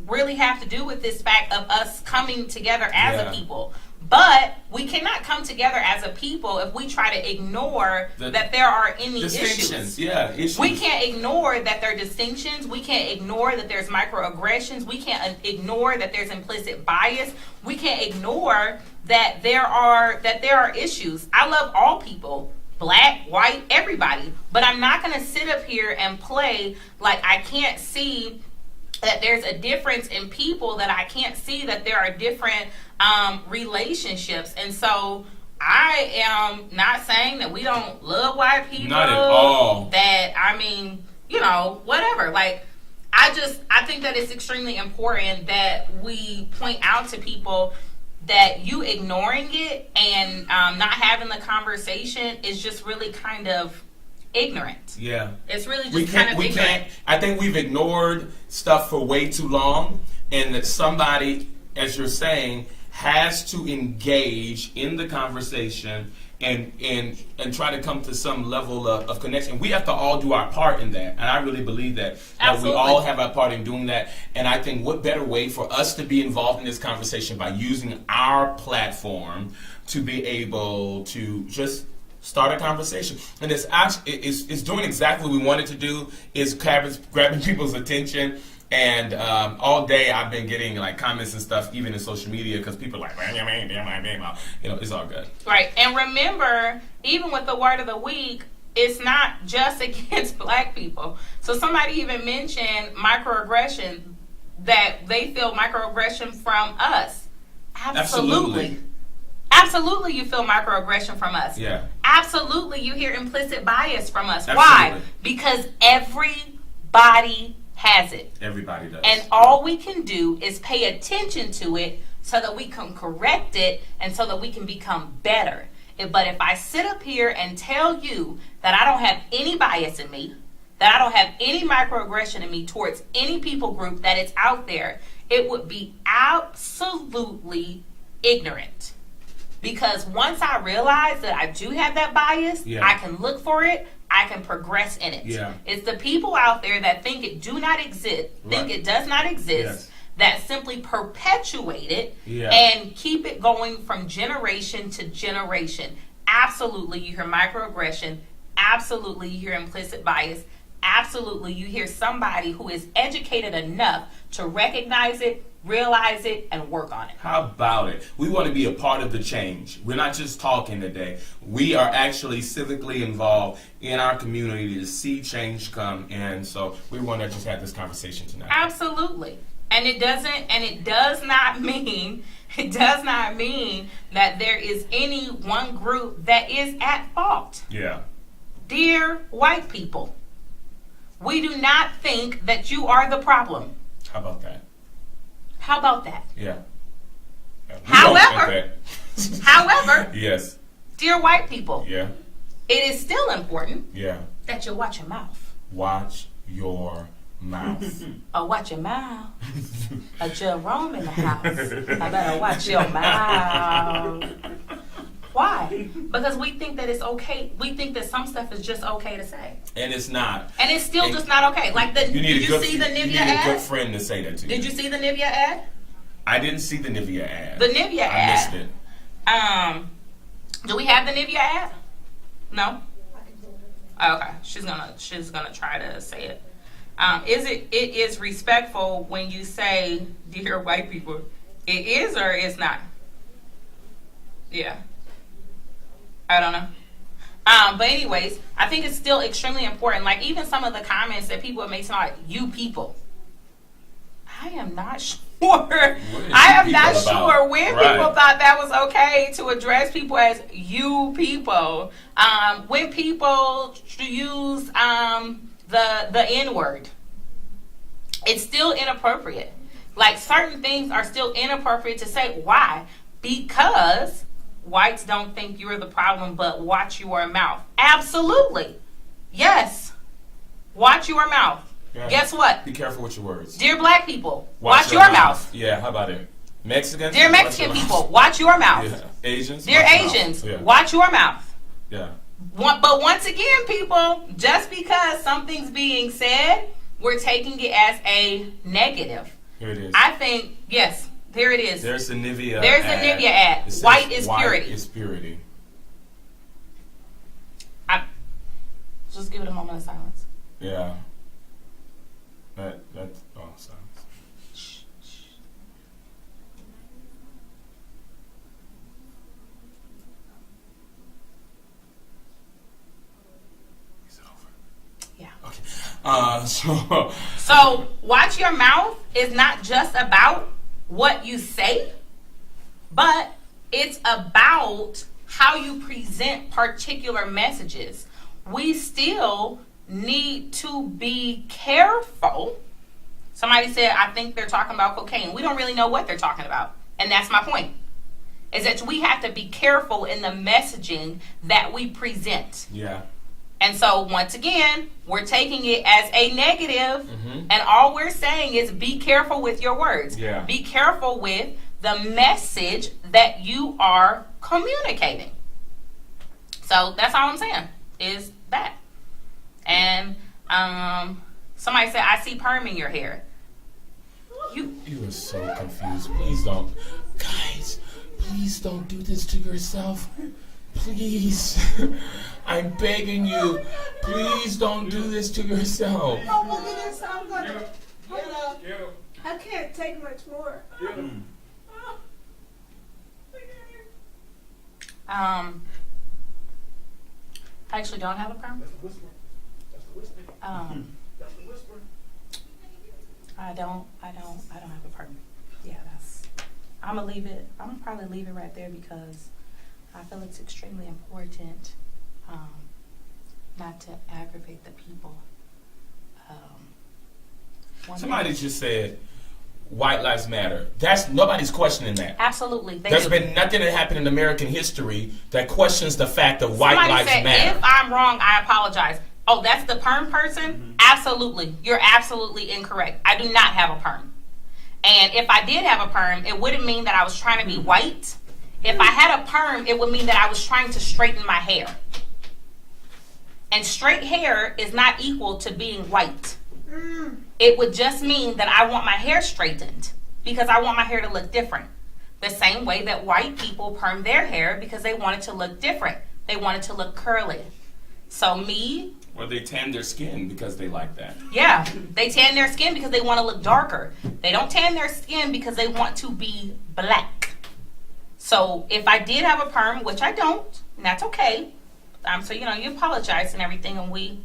really have to do with this fact of us coming together as Yeah. a people. But we cannot come together as a people if we try to ignore that there are any distinctions. issues. Yeah, issues. We can't ignore that there are distinctions. We can't ignore that there's microaggressions. We can't ignore that there's implicit bias. We can't ignore that there are issues. I love all people, black, white, everybody. But I'm not going to sit up here and play like I can't see that there's a difference in people, that I can't see that there are different relationships. And so I am not saying that we don't love white people. Not at all. That, I mean, you know, whatever. Like, I think that it's extremely important that we point out to people that you ignoring it and not having the conversation is just really kind of ignorant. Yeah. It's really just kind of ignorant. I think we've ignored stuff for way too long, and that somebody, as you're saying, has to engage in the conversation and try to come to some level of connection. We have to all do our part in that, and I really believe that we all have our part in doing that. And I think what better way for us to be involved in this conversation by using our platform to be able to just start a conversation. And it's doing exactly what we wanted to do, is grabbing people's attention. And all day I've been getting like comments and stuff, even in social media, because people are like, you know, it's all good. Right. And remember, even with the word of the week, it's not just against black people. So somebody even mentioned microaggression, that they feel microaggression from us. Absolutely. Absolutely, you feel microaggression from us. Yeah. Absolutely, you hear implicit bias from us. Absolutely. Why? Because everybody has it. Everybody does. And all we can do is pay attention to it so that we can correct it and so that we can become better. But if I sit up here and tell you that I don't have any bias in me, that I don't have any microaggression in me towards any people group that is out there, it would be absolutely ignorant. Because once I realize that I do have that bias, I can look for it, I can progress in it. Yeah. It's the people out there that think it do not exist, think it does not exist, that simply perpetuate it and keep it going from generation to generation. Absolutely, you hear microaggression. Absolutely, you hear implicit bias. Absolutely, you hear somebody who is educated enough to recognize it, realize it, and work on it. How about it? We want to be a part of the change. We're not just talking today. We are actually civically involved in our community to see change come. And so we want to just have this conversation tonight. Absolutely. And it does not mean that there is any one group that is at fault. Yeah. Dear white people, we do not think that you are the problem. How about that? How about that? Yeah. However, yes. Dear white people, Yeah. it is still important Yeah. that you watch your mouth. Watch your mouth. Oh, watch your mouth. A Jerome in the house. I better watch your mouth. Why? Because we think that it's okay. We think that some stuff is just okay to say. And it's not. And it's still just not okay. Like did you see the Nivea You need a good ad? friend to say that to you. Did you see the Nivea ad? I didn't see the Nivea ad. The Nivea ad. I missed it. Do we have the Nivea ad? No? Oh, okay. She's gonna try to say it. It is respectful when you say, dear white people. It is or it's not? Yeah. I don't know. But anyways, I think it's still extremely important. Like even some of the comments that people have made tonight, you people. I am not sure. I am not sure when people thought that was okay to address people as you people. When people use the N-word, it's still inappropriate. Like certain things are still inappropriate to say. Why? Because whites don't think you're the problem, but watch your mouth. Absolutely. Yes. Watch your mouth. Yeah. Guess what? Be careful with your words. Dear black people, watch your mouth. Yeah, how about it? Mexicans? Dear Mexican people, watch your mouth. Yeah. Asians? Dear Asians, watch your mouth. Yeah. But once again, people, just because something's being said, we're taking it as a negative. Here it is. I think, yes. There it is. There's the Nivea. There's the Nivea ad. It says White is white purity. is purity. Just give it a moment of silence. Yeah. That's silence. Is it over? Yeah. Okay. So, watch your mouth is not just about what you say, but it's about how you present particular messages. We still need to be careful. Somebody said, I think they're talking about cocaine. We don't really know what they're talking about. And that's my point. Is that we have to be careful in the messaging that we present. Yeah. And so, once again, we're taking it as a negative, Mm-hmm. and all we're saying is be careful with your words. Yeah. Be careful with the message that you are communicating. So, that's all I'm saying, is that. And somebody said, I see perm in your hair. You are so confused. Please don't. Guys, please don't do this to yourself. Please. I'm begging you. Please don't do this to yourself. Oh, look at this. I'm gonna get up. I can't take much more. I actually don't have a perm. I don't have a perm. Yeah, I'm gonna leave it. I'm gonna probably leave it right there because I feel it's extremely important not to aggravate the people. Somebody just said, white lives matter. Nobody's questioning that. Absolutely. There's been nothing that happened in American history that questions the fact that white Somebody lives said, matter. if I'm wrong, I apologize. Oh, that's the perm person? Absolutely. You're absolutely incorrect. I do not have a perm. And if I did have a perm, it wouldn't mean that I was trying to be white. If I had a perm, it would mean that I was trying to straighten my hair. And straight hair is not equal to being white. It would just mean that I want my hair straightened because I want my hair to look different. The same way that white people perm their hair because they want it to look different. They want it to look curly. So me... Or they tan their skin because they like that. Yeah, they tan their skin because they want to look darker. They don't tan their skin because they want to be black. So if I did have a perm, which I don't, and that's okay. So, you apologize and everything, and we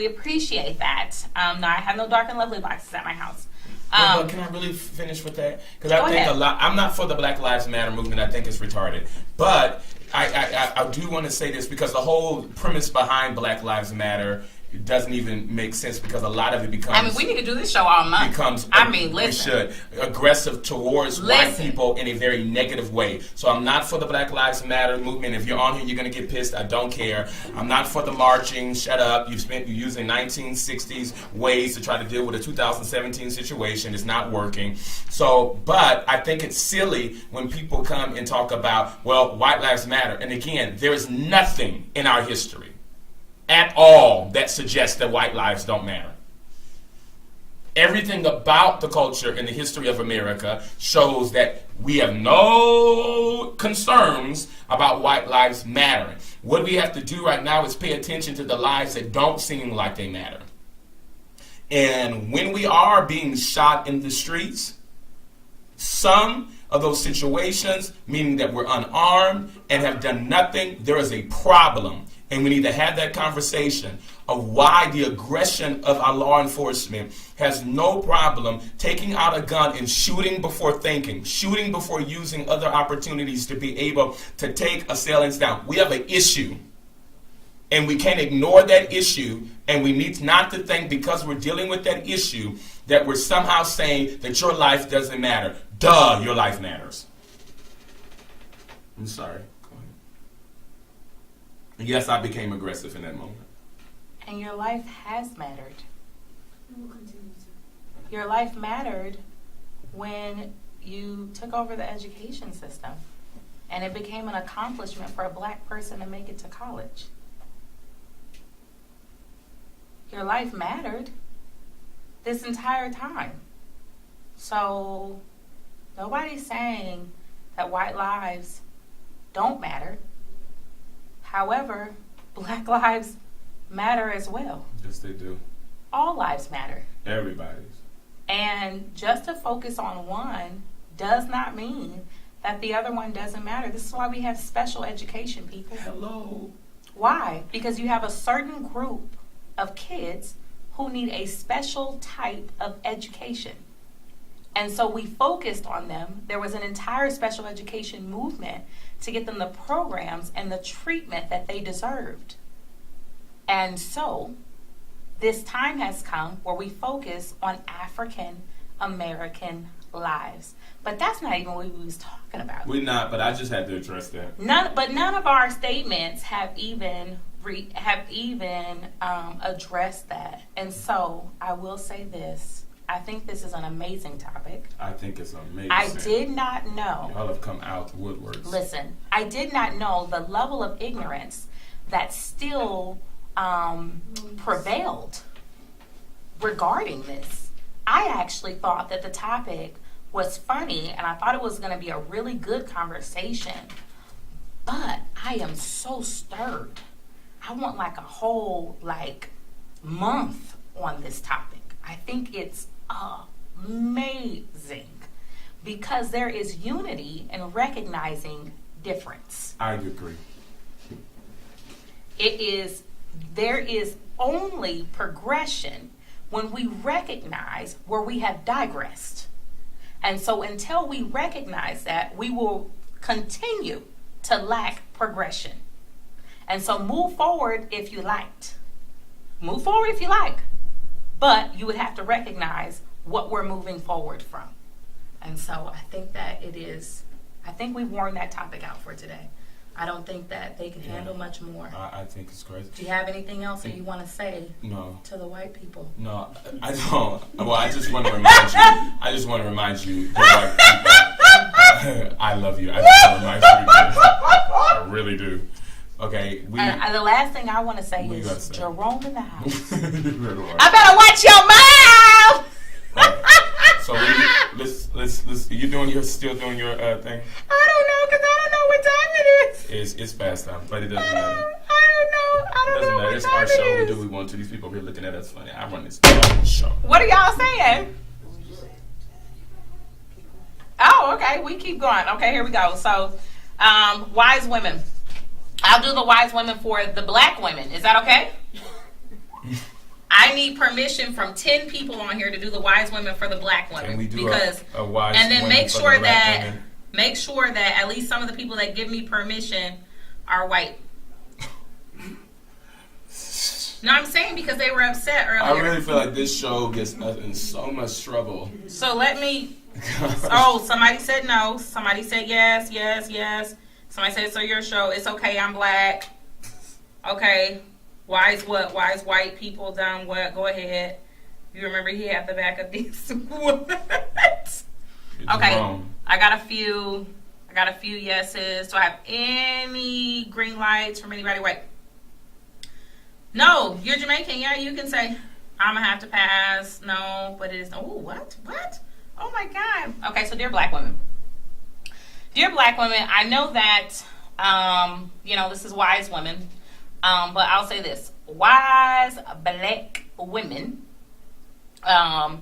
appreciate that. No, I have no dark and lovely boxes at my house. But can I really finish with that? Because I think ahead. I'm not for the Black Lives Matter movement. I think it's retarded. But I do want to say this because the whole premise behind Black Lives Matter doesn't even make sense because a lot of it becomes... we need to do this show all month. Listen. We should. Aggressive towards white people in a very negative way. So I'm not for the Black Lives Matter movement. If you're on here, you're going to get pissed. I don't care. I'm not for the marching. Shut up. You're using 1960s ways to try to deal with a 2017 situation. It's not working. So, but I think it's silly when people come and talk about, well, white lives matter. And again, there is nothing in our history at all that suggests that white lives don't matter. Everything about the culture and the history of America shows that we have no concerns about white lives mattering. What we have to do right now is pay attention to the lives that don't seem like they matter. And when we are being shot in the streets, some of those situations, meaning that we're unarmed and have done nothing, there is a problem. And we need to have that conversation of why the aggression of our law enforcement has no problem taking out a gun and shooting before thinking, shooting before using other opportunities to be able to take assailants down. We have an issue. And we can't ignore that issue, and we need not to think because we're dealing with that issue that we're somehow saying that your life doesn't matter. Duh, your life matters. I'm sorry. Go ahead. Yes, I became aggressive in that moment. And your life has mattered. We'll continue to. Your life mattered when you took over the education system, and it became an accomplishment for a black person to make it to college. Your life mattered this entire time. So Nobody's saying that white lives don't matter. However, black lives matter as well. Yes, they do. All lives matter. Everybody's. And just to focus on one does not mean that the other one doesn't matter. This is why we have special education, people. Hello. Why? Because you have a certain group of kids who need a special type of education. And so we focused on them. There was an entire special education movement to get them the programs and the treatment that they deserved. And so this time has come where we focus on African American lives. But that's not even what we was talking about. We're not, but I just had to address that. None of our statements have even addressed that. And so I will say this. I think this is an amazing topic. I think it's amazing. I did not know. Y'all have come out the woodworks. Listen, I did not know the level of ignorance that still prevailed regarding this. I actually thought that the topic was funny, and I thought it was going to be a really good conversation. But I am so stirred. I want like a whole month on this topic. I think it's amazing because there is unity in recognizing difference. I agree. There is only progression when we recognize where we have digressed. And so until we recognize that, we will continue to lack progression. And so move forward if you liked. Move forward if you like. But you would have to recognize what we're moving forward from. And so I think that I think we've worn that topic out for today. I don't think that they can handle much more. I think it's crazy. Do you have anything else that you want to say to the white people? No, I don't. Well, I just want to remind you. The white people, I love you. I just want to remind you. I really do. Okay. The last thing I want to say is Jerome in the house. I better watch your mouth. So let's. You're still doing your thing. I don't know because I don't know what time it is. It's past time, but it doesn't matter. I don't know. It doesn't matter. It's our show. We do what we want to. These people over here looking at us funny. I run this show. What are y'all saying? Oh, okay. We keep going. Okay, here we go. So, wise women. I'll do the wise women for the black women. Is that okay? I need permission from 10 people on here to do the wise women for the black women. Can we do a wise and then women make for sure the black that women? Make sure that at least some of the people that give me permission are white. No, I'm saying because they were upset earlier. I really feel like this show gets us in so much trouble. So let me. Oh, somebody said no. Somebody said yes, yes, yes. Somebody said, so your show, it's okay, I'm black. Okay. Wise what? Wise white people done what? Go ahead. You remember he had the back of this. What? Okay. Wrong. I got a few yeses. Do I have any green lights from anybody white? No, you're Jamaican. Yeah, you can say, I'm going to have to pass. No, but it is. Oh, what? What? Oh, my God. Okay, so dear black women. Dear black women, I know that, this is wise women. But I'll say this. Wise black women. The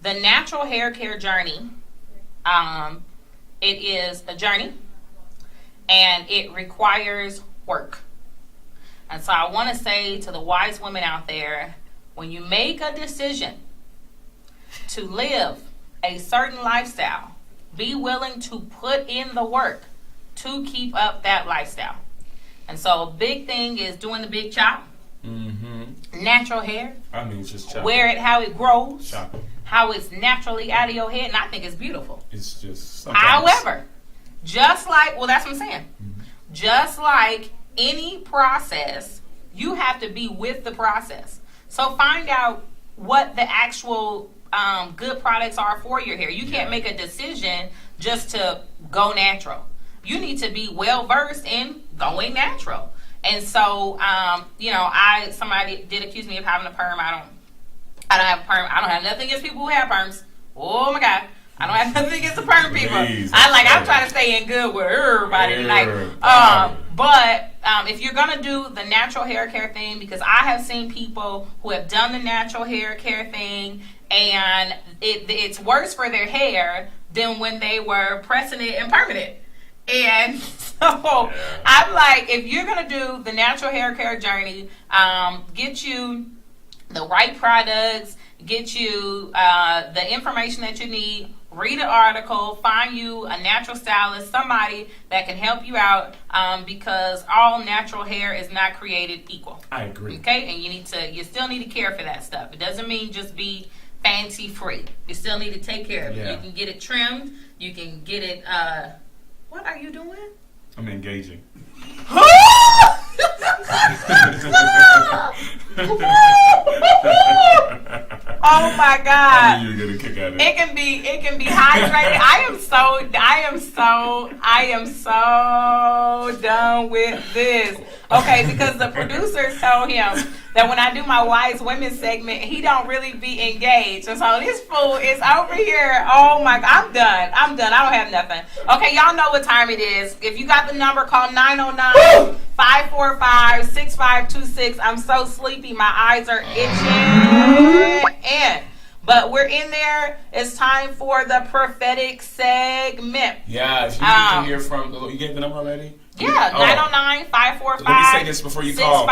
natural hair care journey. It is a journey. And it requires work. And so I want to say to the wise women out there, when you make a decision to live a certain lifestyle, be willing to put in the work to keep up that lifestyle. And so a big thing is doing the big chop. Mm-hmm. Natural hair. I mean, just chop. Wear it how it grows. Chop it. How it's naturally out of your head. And I think it's beautiful. It's just... However, just like... Well, that's what I'm saying. Mm-hmm. Just like any process, you have to be with the process. So find out what the actual... good products are for your hair. You can't make a decision just to go natural. You need to be well versed in going natural. And so, somebody did accuse me of having a perm. I don't have a perm. I don't have nothing against people who have perms. Oh my God. I don't have nothing against the perm people. Please. I'm trying to stay in good with everybody tonight. But if you're gonna do the natural hair care thing, because I have seen people who have done the natural hair care thing, and it's worse for their hair than when they were pressing it and perming it. And so I'm like, if you're gonna do the natural hair care journey, get you the right products, get you the information that you need. Read an article, find you a natural stylist, somebody that can help you out, because all natural hair is not created equal. I agree. Okay, and you still need to care for that stuff. It doesn't mean just be fancy free. You still need to take care of it. Yeah. You can get it trimmed. You can get it. What are you doing? I'm engaging. Oh my God! I knew you were gonna kick at it. It can be hydrated. I am so done with this. Okay, because the producers told him that when I do my wise women segment, he don't really be engaged. And so this fool is over here. Oh my God, I'm done. I don't have nothing. Okay, y'all know what time it is. If you got the number, call 909-545-6526. I'm so sleepy. My eyes are itching. But we're in there. It's time for the prophetic segment. Yeah, if you need to hear from, you gave the number already? Yeah, 909-545-6526. Let me say this before you call.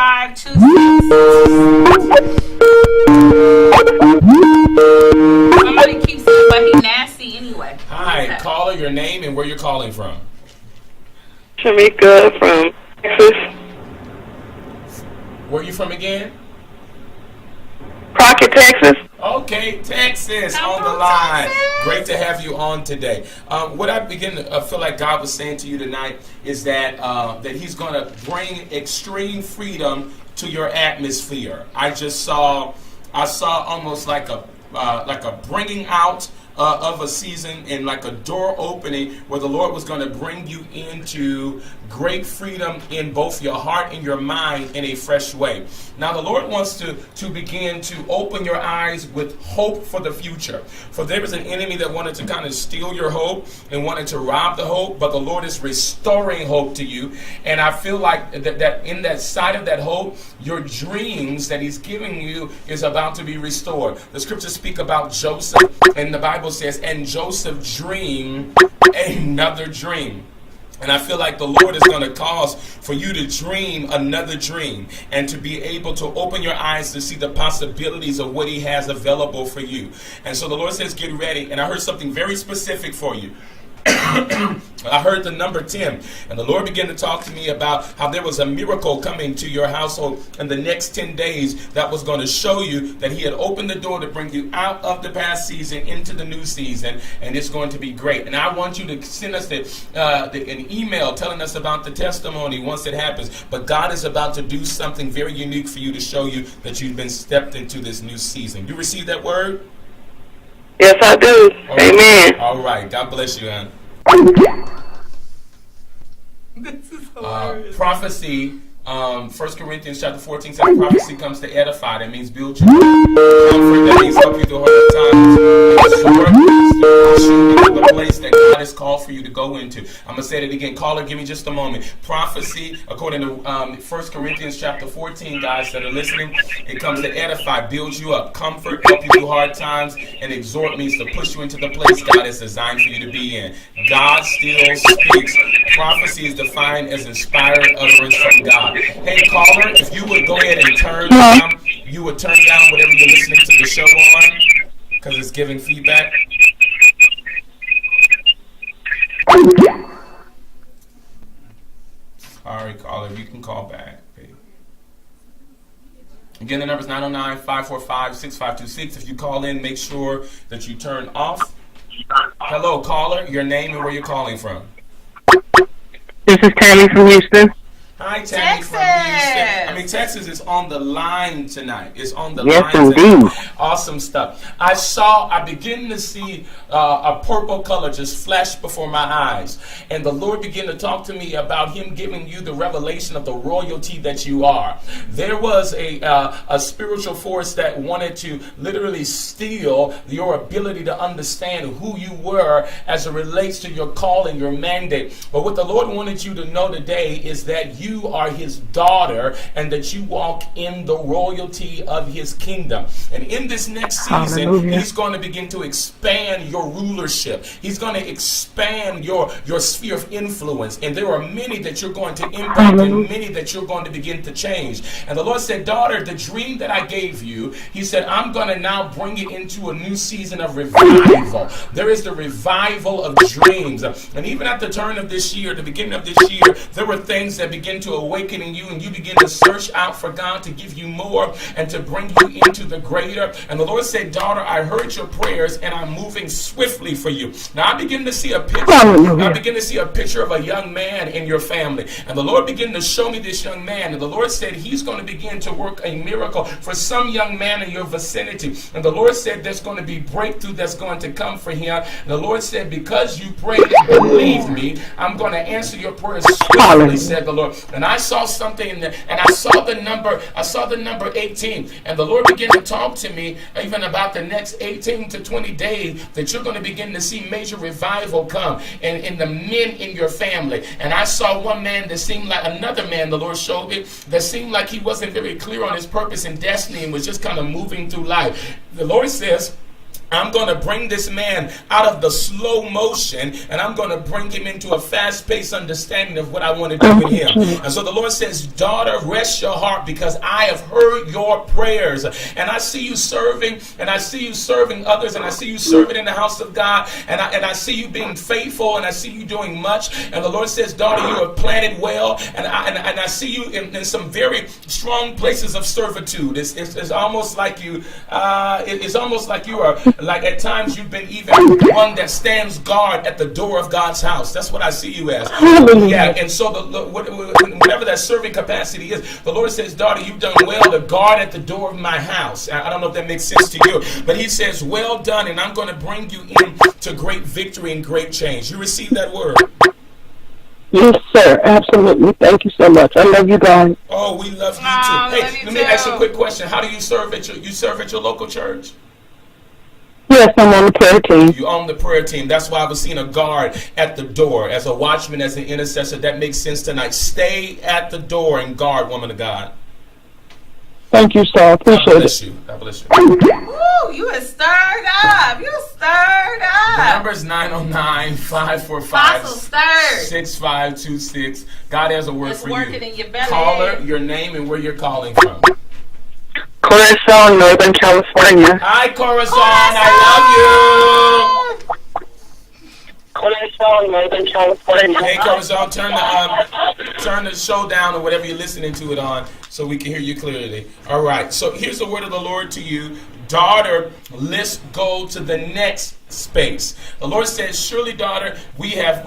Somebody keeps saying, but he nasty anyway. Hi, caller, your name and where you're calling from. Shamika from Texas. Where are you from again? Crockett, Texas. Okay, Texas I'm on the from line. Texas. Great to have you on today. What I begin to feel like God was saying to you tonight is that that He's going to bring extreme freedom to your atmosphere. I saw almost like a bringing out of a season and like a door opening where the Lord was going to bring you into great freedom in both your heart and your mind in a fresh way. Now the Lord wants to begin to open your eyes with hope for the future. For there was an enemy that wanted to kind of steal your hope and wanted to rob the hope, but the Lord is restoring hope to you. And I feel like that in that side of that hope, your dreams that He's giving you is about to be restored. The scriptures speak about Joseph, and the Bible says, and Joseph dreamed another dream. And I feel like the Lord is going to cause for you to dream another dream and to be able to open your eyes to see the possibilities of what He has available for you. And so the Lord says, get ready. And I heard something very specific for you. I heard the number 10, and the Lord began to talk to me about how there was a miracle coming to your household in the next 10 days that was going to show you that He had opened the door to bring you out of the past season into the new season, and it's going to be great. And I want you to send us an email telling us about the testimony once it happens. But God is about to do something very unique for you to show you that you've been stepped into this new season. You receive that word? Yes, I do. Amen. All right. God bless you, Ann. This is hilarious. Prophecy, 1 Corinthians chapter 14 says prophecy comes to edify. That means build you up. Comfort, that means help you through hard times. Exhort means to push you into the place that God has called for you to go into. I'm going to say that again. Caller, give me just a moment. Prophecy, according to 1 Corinthians chapter 14, guys that are listening, it comes to edify, build you up, comfort, help you through hard times, and exhort means to push you into the place God has designed for you to be in. God still speaks. Prophecy is defined as inspired utterance from God. Hey, caller, if you would go ahead and turn down whatever you're listening to the show on, because it's giving feedback. Sorry, caller, you can call back. Again, the number is 909-545-6526. If you call in, make sure that you turn off. Hello, caller, your name and where you're calling from. This is Tammy from Houston. Hi, Tammy from Houston. I mean, Texas is on the line tonight. It's on the line indeed. tonight. Awesome stuff. I begin to see a purple color just flash before my eyes. And the Lord began to talk to me about Him giving you the revelation of the royalty that you are. There was a spiritual force that wanted to literally steal your ability to understand who you were as it relates to your calling, your mandate. But what the Lord wanted you to know today is that you are His daughter and that you walk in the royalty of His kingdom. And in this next season, Hallelujah. He's going to begin to expand your rulership. He's going to expand your sphere of influence. And there are many that you're going to impact and many that you're going to begin to change. And the Lord said, daughter, the dream that I gave you, He said, I'm going to now bring it into a new season of revival. There is the revival of dreams. And even at the turn of this year, the beginning of this year, there were things that begin to awaken in you, and you begin to search out for God to give you more and to bring you into the greater. And the Lord said, daughter, I heard your prayers and I'm moving swiftly for you. Now I begin to see a picture. I begin to see a picture of a young man in your family. And the Lord began to show me this young man. And the Lord said He's going to begin to work a miracle for some young man in your vicinity. And the Lord said there's going to be breakthrough that's going to come for him. And the Lord said, because you prayed and believed me, I'm going to answer your prayers swiftly, said the Lord. And I saw something in there, and I saw the number 18. And the Lord began to talk to me even about the next 18 to 20 days that you're going to begin to see major revival come in the men in your family. And I saw one man that seemed like another man, the Lord showed me, that seemed like he wasn't very clear on his purpose and destiny and was just kind of moving through life. The Lord says, I'm going to bring this man out of the slow motion, and I'm going to bring him into a fast-paced understanding of what I want to do with him. And so the Lord says, daughter, rest your heart, because I have heard your prayers. And I see you serving, and I see you serving others, and I see you serving in the house of God, and I see you being faithful, and I see you doing much. And the Lord says, daughter, you are planted well, and I see you in some very strong places of servitude. It's almost like you, it's almost like you are. Like at times you've been even one that stands guard at the door of God's house. That's what I see you as. Yeah, and so whatever that serving capacity is, the Lord says, daughter, you've done well to guard at the door of my house. I don't know if that makes sense to you, but He says, well done, and I'm going to bring you into great victory and great change. You receive that word? Yes, sir. Absolutely. Thank you so much. I love you guys. Oh, we love you Oh, too. love Hey, you let me too. ask you a quick question. How do you serve at your local church? Yes, I'm on the prayer team. You own the prayer team. That's why I was seeing a guard at the door as a watchman, as an intercessor. That makes sense tonight. Stay at the door and guard, woman of God. Thank you, sir. God Appreciate bless it. you. God bless you. Woo, you is stirred up. You stirred The up. number is 909-545-6526. Apostle stirred. God has a word It's for working you. in your belly. Caller, your name and where you're calling from. Corazon, Northern California. Hi, Corazon. I love you. Corazon, Northern California. Hey, Corazon, turn the show down or whatever you're listening to it on so we can hear you clearly. All right. So here's the word of the Lord to you. Daughter, let's go to the next space. The Lord says, surely, daughter, we have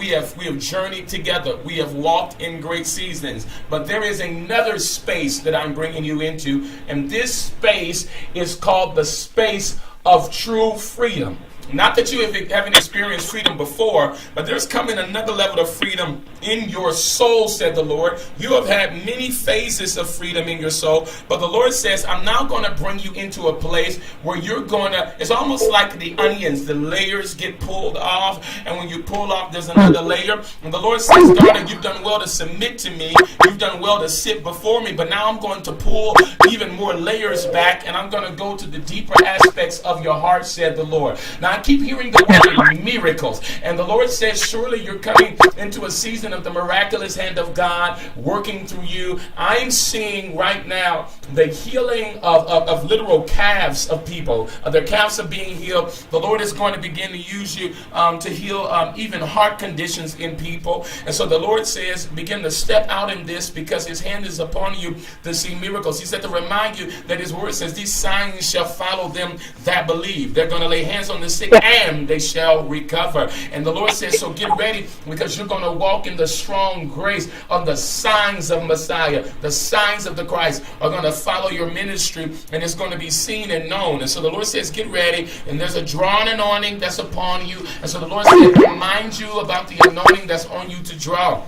journeyed together. We have walked in great seasons. But there is another space that I'm bringing you into. And this space is called the space of true freedom. Not that you haven't experienced freedom before, but there's coming another level of freedom in your soul, said the Lord. You have had many phases of freedom in your soul, but the Lord says, I'm now going to bring you into a place where you're going to, it's almost like the onions, the layers get pulled off, and when you pull off, there's another layer. And the Lord says, daughter, you've done well to submit to me. You've done well to sit before me, but now I'm going to pull even more layers back, and I'm going to go to the deeper aspects of your heart, said the Lord. Now, I keep hearing the word miracles. And the Lord says, surely you're coming into a season of the miraculous hand of God working through you. I'm seeing right now the healing of literal calves of people. Their calves are being healed. The Lord is going to begin to use you to heal even heart conditions in people. And so the Lord says, begin to step out in this because His hand is upon you to see miracles. He said to remind you that His word says, these signs shall follow them that believe. They're going to lay hands on the sick sick and they shall recover. And the Lord says, so get ready, because you're going to walk in the strong grace of the signs of Messiah. The signs of the Christ are going to follow your ministry, and it's going to be seen and known. And so the Lord says, get ready. And there's a drawn anointing that's upon you. And so the Lord says, remind you about the anointing that's on you to draw.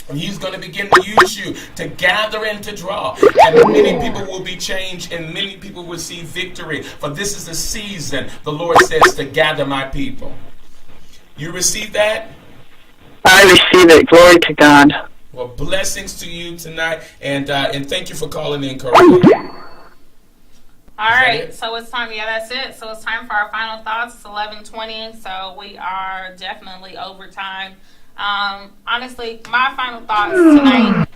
And he's going to begin to use you to gather and to draw. And many people will be changed, and many people will see victory. For this is the season, the Lord says, to gather my people. You receive that? I receive it. Glory to God. Well, blessings to you tonight, and thank you for calling in, Corey. All right, so it's time. Yeah, that's it. So it's time for our final thoughts. It's 11:20, so we are definitely over time. Honestly, my final thoughts tonight,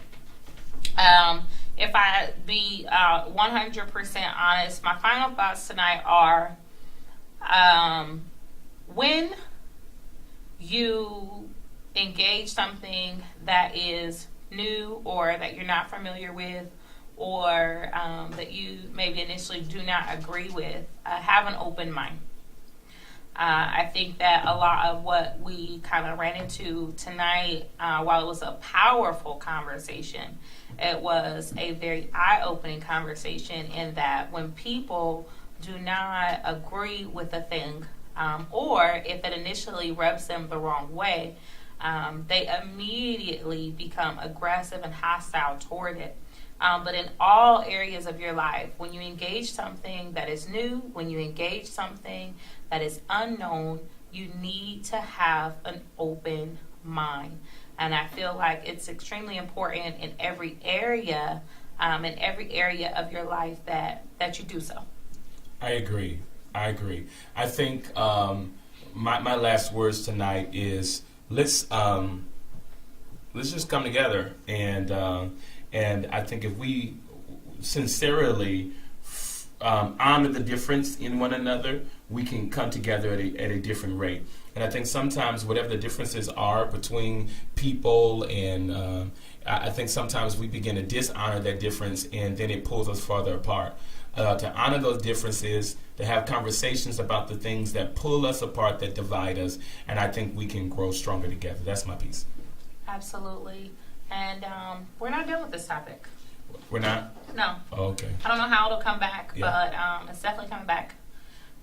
if I be 100% honest, my final thoughts tonight are when you engage something that is new or that you're not familiar with, or that you maybe initially do not agree with, have an open mind. I think that a lot of what we kind of ran into tonight, while it was a powerful conversation, it was a very eye-opening conversation in that when people do not agree with a thing, or if it initially rubs them the wrong way, they immediately become aggressive and hostile toward it. But in all areas of your life, when you engage something that is new, when you engage something that is unknown, you need to have an open mind. And I feel like it's extremely important in every area of your life that you do so. I agree. I think my last words tonight is let's just come together, and I think if we sincerely honor the difference in one another, we can come together at a different rate. And I think sometimes whatever the differences are between people, and I think sometimes we begin to dishonor that difference, and then it pulls us farther apart. To honor those differences, to have conversations about the things that pull us apart, that divide us, and I think we can grow stronger together. That's my piece. Absolutely. And we're not done with this topic. We're not? No. Oh, okay. I don't know how it'll come back, Yeah. but it's definitely coming back.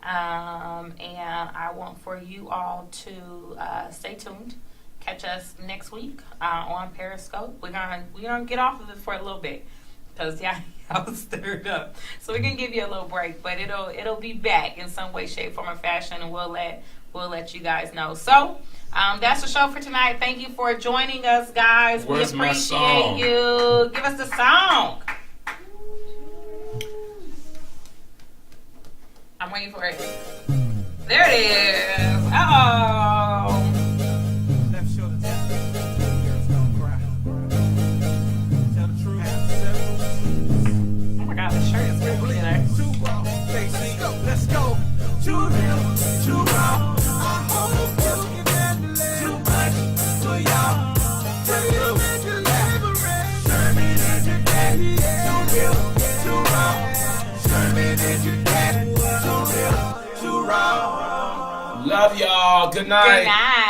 And I want for you all to stay tuned. Catch us next week on Periscope. We're gonna get off of it for a little bit because I was stirred up. So we're gonna give you a little break, but it'll be back in some way, shape, form, or fashion, and we'll let you guys know. So that's the show for tonight. Thank you for joining us, guys. Where's we my appreciate song? you. Give us the song. I'm waiting for it. There it is. Uh-oh. Left shoulder tap. Girls don't cry. Tell the truth. Oh my God, the shirt is really today. Too raw. Let's go. Too real. Too raw. I hope you can handle it. Too much for y'all. Tell you when to liberate. Sherman is your daddy. Too real. Too raw. Sherman is your daddy. Too real. Too raw. Love y'all. Good night. Good night.